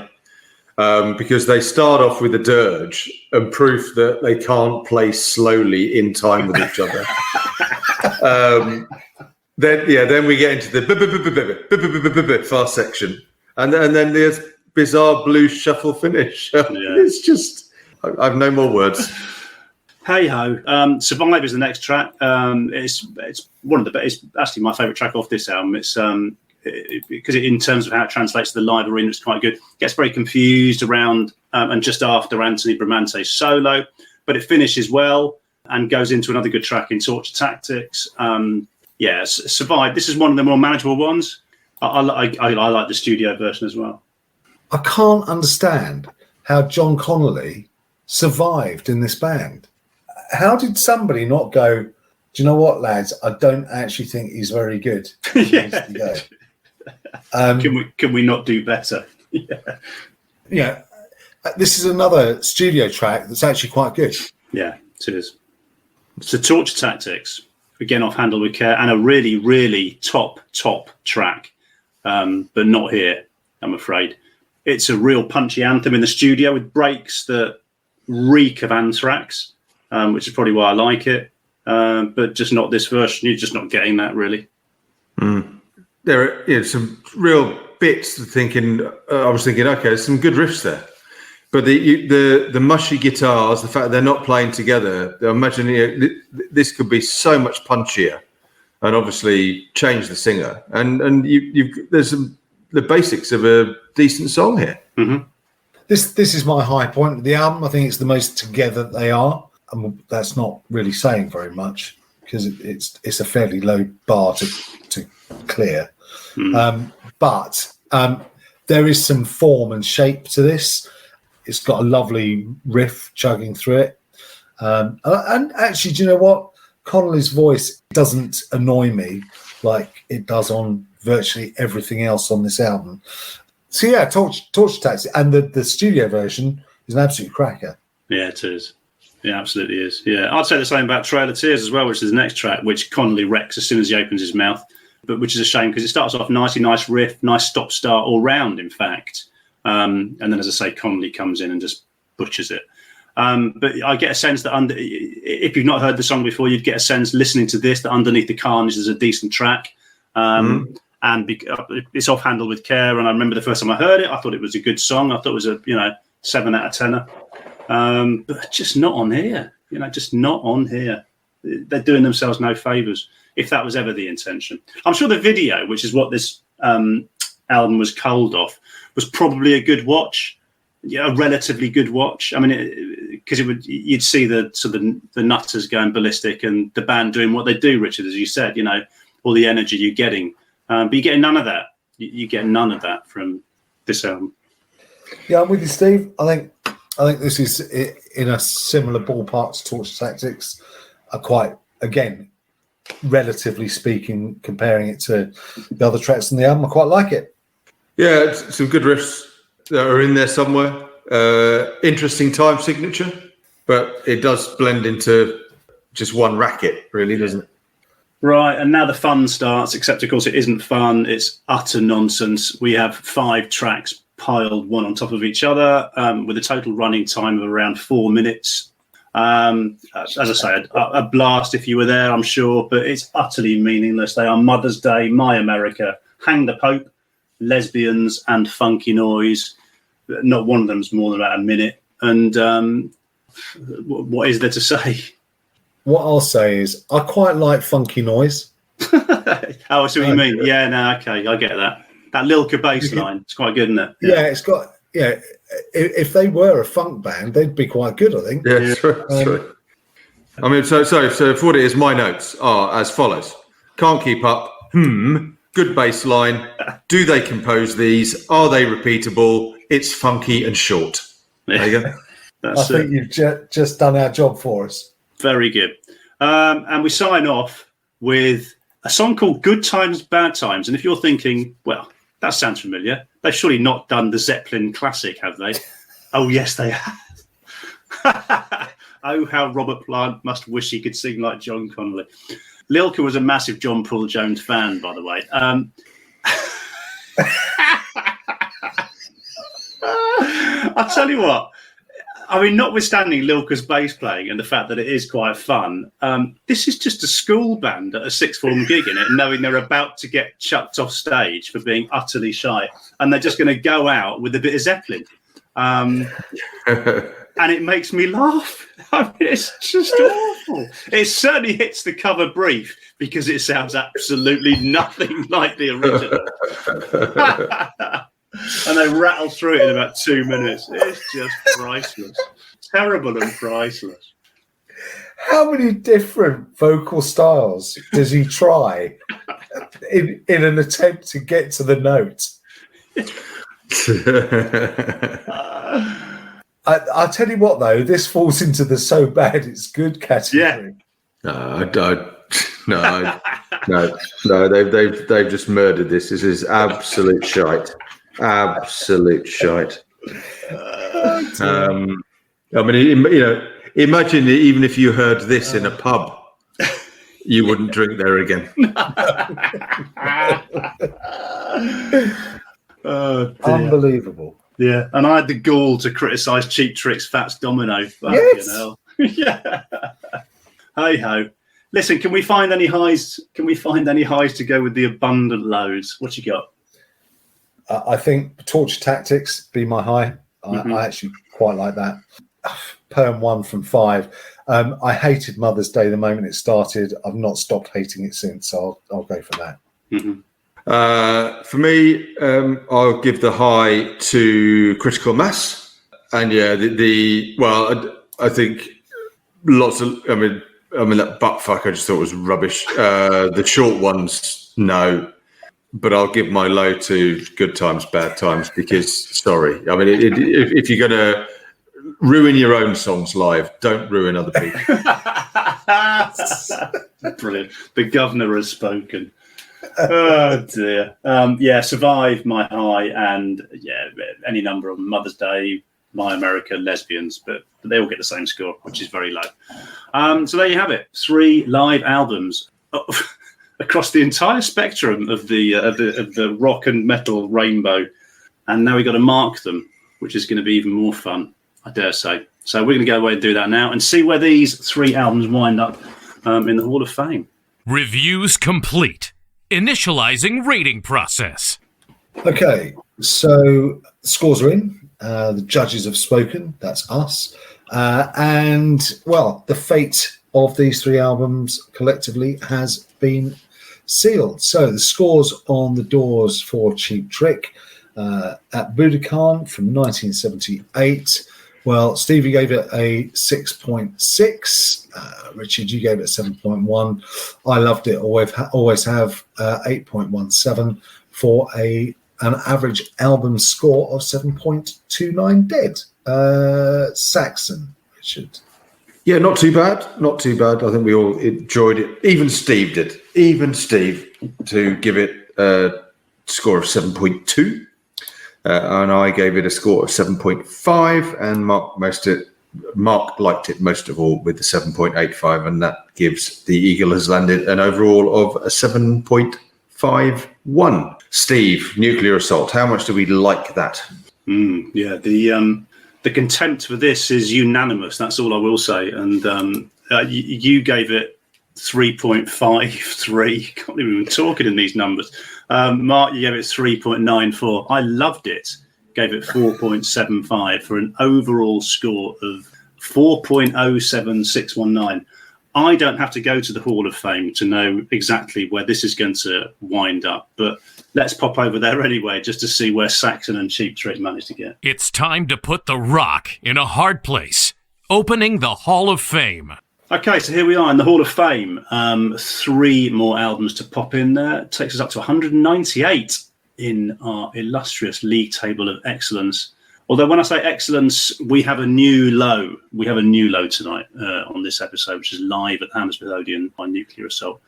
B: because they start off with a dirge and proof that they can't play slowly in time with each other. Then we get into the fast section, and then there's bizarre blues shuffle finish. It's just, I've no more words.
D: Hey ho! Survive is the next track. It's one of the best. It's actually my favourite track off this album. It's because in terms of how it translates to the live arena, it's quite good. Gets very confused around and just after Anthony Bramante's solo, but it finishes well and goes into another good track in Torture Tactics. Survive. This is one of the more manageable ones. I like the studio version as well.
C: I can't understand how John Connolly survived in this band. How did somebody not go, do you know what, lads? I don't actually think he's very good.
D: Can we not do better?
C: Yeah. This is another studio track that's actually quite good.
D: Yeah, it is. So Torture Tactics, again off Handle with Care, and a really, really top track, but not here, I'm afraid. It's a real punchy anthem in the studio with breaks that reek of Anthrax, which is probably why I like it, but just not this version. You're just not getting that, really.
B: There are some real bits thinking. I was thinking, okay, there's some good riffs there, but the mushy guitars, the fact that they're not playing together, I imagine this could be so much punchier, and obviously change the singer. And there's the basics of a decent song here.
D: Mm-hmm.
C: This is my high point of the album. I think it's the most together they are. And that's not really saying very much because it's a fairly low bar to clear. But there is some form and shape to this. It's got a lovely riff chugging through it. And actually, do you know what? Connolly's voice doesn't annoy me like it does on virtually everything else on this album. So yeah, Torture Tactics, and the studio version is an absolute cracker.
D: Yeah, it is. Yeah, absolutely is. Yeah, I'd say the same about Trail of Tears as well, which is the next track, which Connolly wrecks as soon as he opens his mouth, but which is a shame because it starts off nicely, nice riff, nice stop-start all round, in fact. And then, as I say, Connolly comes in and just butchers it. But I get a sense that if you've not heard the song before, you'd get a sense listening to this that underneath the carnage is a decent track. And it's off Handle with Care. And I remember the first time I heard it, I thought it was a good song. I thought it was a 7 out of 10. But just not on here. Just not on here. They're doing themselves no favours, if that was ever the intention. I'm sure the video, which is what this album was culled off, was probably a good watch. A relatively good watch. I mean, because you'd see the nutters going ballistic and the band doing what they do, Richard, as you said, all the energy you're getting. But you're getting none of that. You get none of that from this album.
C: Yeah, I'm with you, Steve. I think this is in a similar ballpark to Torture Tactics. Quite, again, relatively speaking, comparing it to the other tracks in the album, I quite like it.
B: Yeah, it's some good riffs that are in there somewhere. Interesting time signature, but it does blend into just one racket, really, doesn't it?
D: Right, and now the fun starts, except, of course, it isn't fun. It's utter nonsense. We have 5 tracks piled one on top of each other with a total running time of around 4 minutes. As I say, a blast if you were there, I'm sure, but it's utterly meaningless. They are Mother's Day, My America, Hang the Pope, Lesbians, and Funky Noise. Not one of them's more than about a minute. And what is there to say? What
C: I'll say is I quite like Funky Noise.
D: I see what you mean. Yeah, no, okay, I get that. That Lilka bass line, it's quite good, isn't it?
C: Yeah, it's got, if they were a funk band, they'd be quite good, I think.
B: Yeah, it's true. I mean, so for what it is, my notes are as follows. Can't keep up. Good bass line. Do they compose these? Are they repeatable? It's funky and short. There you go.
C: I think you've just done our job for us.
D: Very good. And we sign off with a song called Good Times, Bad Times. And if you're thinking, well, that sounds familiar, they've surely not done the Zeppelin classic, have they? Oh, yes, they have. Oh, how Robert Plant must wish he could sing like John Connolly. Lilka was a massive John Paul Jones fan, by the way. I'll tell you what. I mean, notwithstanding Lilka's bass playing and the fact that it is quite fun, this is just a school band at a sixth form gig in it, knowing they're about to get chucked off stage for being utterly shy, and they're just going to go out with a bit of Zeppelin. And it makes me laugh. I mean, it's just awful. It certainly hits the cover brief because it sounds absolutely nothing like the original. And they rattle through it in about 2 minutes. It's just priceless. Terrible and priceless.
C: How many different vocal styles does he try in an attempt to get to the note? I'll tell you what, though, this falls into the so bad it's good category.
B: Yeah. No, they've just murdered this. This is absolute shite. Absolute shite. I mean, imagine even if you heard this in a pub, you wouldn't drink there again.
C: Unbelievable.
D: Yeah, and I had the gall to criticise Cheap Trick's Fats Domino.
C: Yes.
D: Yeah. Hey ho. Listen, can we find any highs? Can we find any highs to go with the abundant lows? What you got?
C: I think Torture Tactics be my high. I actually quite like that. Perm 1 from 5. I hated Mother's Day the moment it started. I've not stopped hating it since, so I'll go for that.
B: Mm-hmm. For me, I'll give the high to Critical Mass. And yeah, I think lots of, I mean that buttfuck I just thought was rubbish. The short ones, no. But I'll give my low to Good Times, Bad Times because, sorry. I mean, if you're going to ruin your own songs live, don't ruin other people.
D: Brilliant. The governor has spoken. Oh, dear. Survive, my high, and any number of Mother's Day, My America, Lesbians, but they all get the same score, which is very low. So there you have it. 3 live albums. Across the entire spectrum of the rock and metal rainbow, and now we've got to mark them, which is going to be even more fun, I dare say. So we're going to go away and do that now and see where these 3 albums wind up in the Hall of Fame.
A: Reviews complete. Initializing rating process.
C: Okay, so scores are in. The judges have spoken. That's us. And, well, the fate of these 3 albums collectively has been sealed. So the scores on the doors for Cheap Trick, At Budokan from 1978. Well, Steve, you gave it a 6.6. Richard, you gave it a 7.1. I loved it. Always have 8.17 for an average album score of 7.29 dead. Saxon, Richard.
B: Yeah, not too bad. Not too bad. I think we all enjoyed it. Even Steve did. Even Steve to give it a score of 7.2. And I gave it a score of 7.5. And Mark liked it most of all with the 7.85. And that gives The Eagle Has Landed an overall of a 7.51. Steve, Nuclear Assault. How much do we like that?
D: The contempt for this is unanimous. That's all I will say. And you gave it 3.53. Can't even talking in these numbers. Mark, you gave it 3.94. I loved it. Gave it 4.75 for an overall score of 4.07619. I don't have to go to the Hall of Fame to know exactly where this is going to wind up, but let's pop over there anyway, just to see where Saxon and Cheap Trick managed to get.
A: It's time to put the rock in a hard place. Opening the Hall of Fame.
D: Okay, so here we are in the Hall of Fame. 3 more albums to pop in there. It takes us up to 198 in our illustrious league table of excellence. Although when I say excellence, we have a new low. We have a new low tonight on this episode, which is live at Hammersmith Odeon by Nuclear Assault.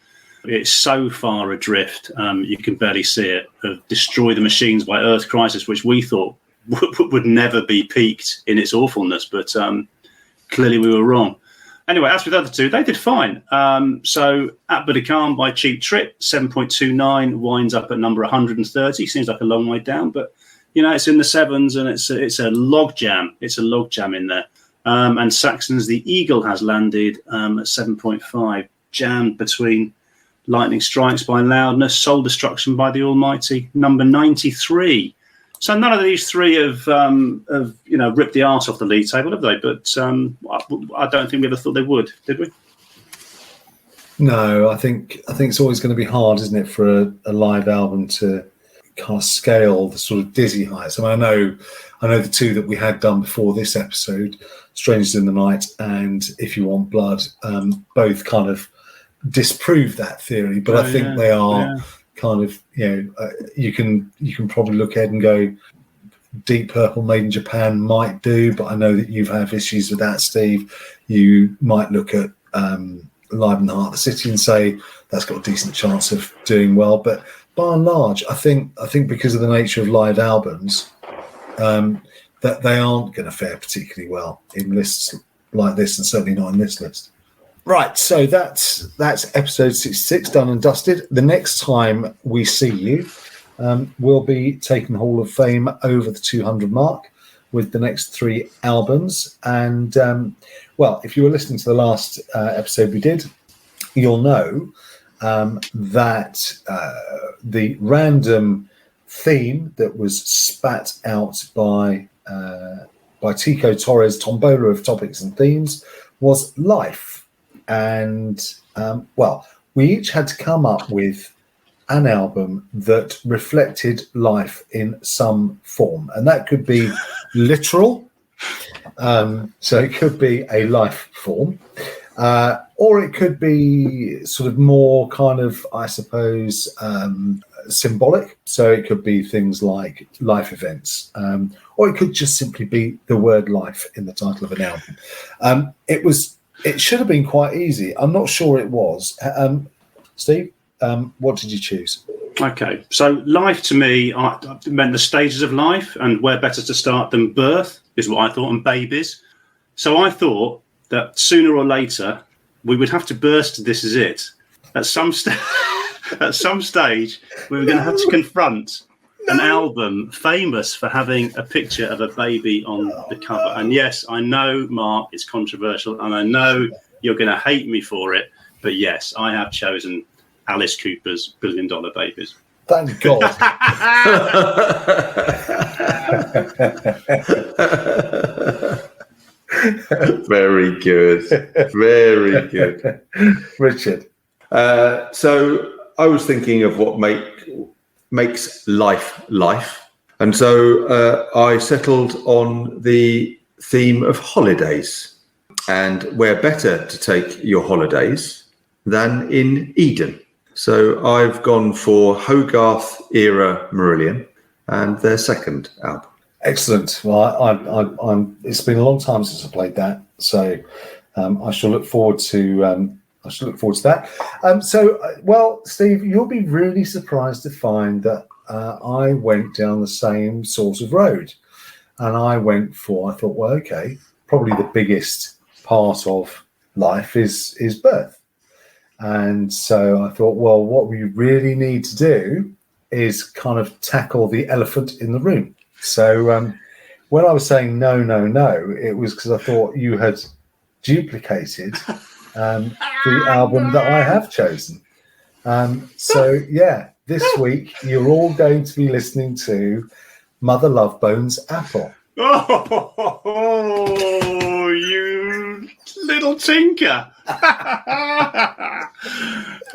D: It's so far adrift, you can barely see it. Destroy the Machines by Earth Crisis, which we thought would never be peaked in its awfulness, but clearly we were wrong. Anyway, as with the other two, they did fine. So At Budokan by Cheap Trick, 7.29, winds up at number 130. Seems like a long way down, but it's in the sevens, and it's a log jam. It's a log jam in there. And Saxon's The Eagle has landed at 7.5, jammed between Lightning Strikes by Loudness, Soul Destruction by the Almighty, number 93. So none of these three have ripped the arse off the league table, have they? But I don't think we ever thought they would, did we?
C: No, I think it's always going to be hard, isn't it, for a live album to kind of scale the sort of dizzy heights. I mean, I know the two that we had done before this episode, Strangers in the Night and If You Want Blood, both kind of disprove that theory, but I think they are kind of, you can probably look ahead and go, Deep Purple Made in Japan might do, but I know that you've had issues with that, Steve. You might look at Live in the Heart of the City and say that's got a decent chance of doing well, but by and large, I think because of the nature of live albums, that they aren't going to fare particularly well in lists like this, and certainly not in this list. Right, so that's episode 66 done and dusted. The next time we see you, we'll be taking Hall of Fame over the 200 mark with the next three albums. And, if you were listening to the last episode we did, you'll know that the random theme that was spat out by Tico Torres, Tombola of Topics and Themes, was life. And, we each had to come up with an album that reflected life in some form. And that could be literal. So it could be a life form. Or it could be sort of more kind of, I suppose, symbolic. So it could be things like life events. Or it could just simply be the word life in the title of an album. It should have been quite easy. I'm not sure it was. Steve, what did you choose?
D: Okay, so life to me meant the stages of life, and where better to start than birth is what I thought, and babies. So I thought that sooner or later we would have to burst This Is It. At some stage, we were going to have to confront an album famous for having a picture of a baby on the cover. And yes, I know, Mark, it's controversial, and I know you're going to hate me for it, but yes, I have chosen Alice Cooper's $1 Billion Babies.
C: Thank God.
B: Very good. Very good.
C: Richard.
B: So I was thinking of what makes life. And so I settled on the theme of holidays. And where better to take your holidays than in Eden. So I've gone for Hogarth era Marillion and their second album.
C: Excellent. Well, I'm. It's been a long time since I played that, so I shall look forward to. that. Steve, you'll be really surprised to find that I went down the same sort of road, and I thought, well, okay, probably the biggest part of life is birth. And so I thought, well, what we really need to do is kind of tackle the elephant in the room. So when I was saying no, it was because I thought you had duplicated the album that I have chosen. This week you're all going to be listening to Mother Love Bone's Apple.
D: Oh, you little tinker.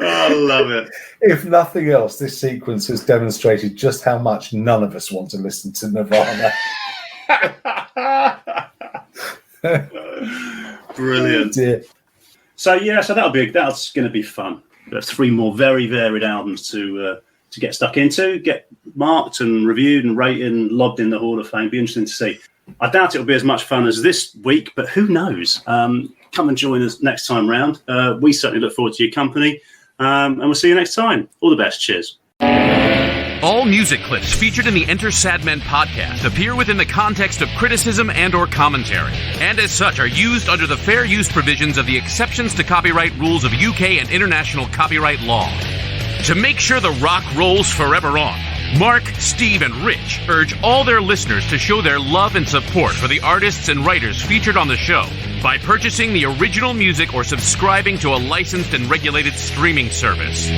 D: I love it.
C: If nothing else, this sequence has demonstrated just how much none of us want to listen to Nirvana.
D: Brilliant.
C: Oh,
D: so that's going to be fun. There's 3 more very varied albums to get stuck into, get marked and reviewed and rated and logged in the Hall of Fame. Be interesting to see. I doubt it'll be as much fun as this week, but who knows? Come and join us next time round. We certainly look forward to your company, and we'll see you next time. All the best. Cheers.
A: All music clips featured in the Enter Sadmen podcast appear within the context of criticism and or commentary, and as such are used under the fair use provisions of the exceptions to copyright rules of UK and international copyright law. To make sure the rock rolls forever on, Mark, Steve, and Rich urge all their listeners to show their love and support for the artists and writers featured on the show by purchasing the original music or subscribing to a licensed and regulated streaming service.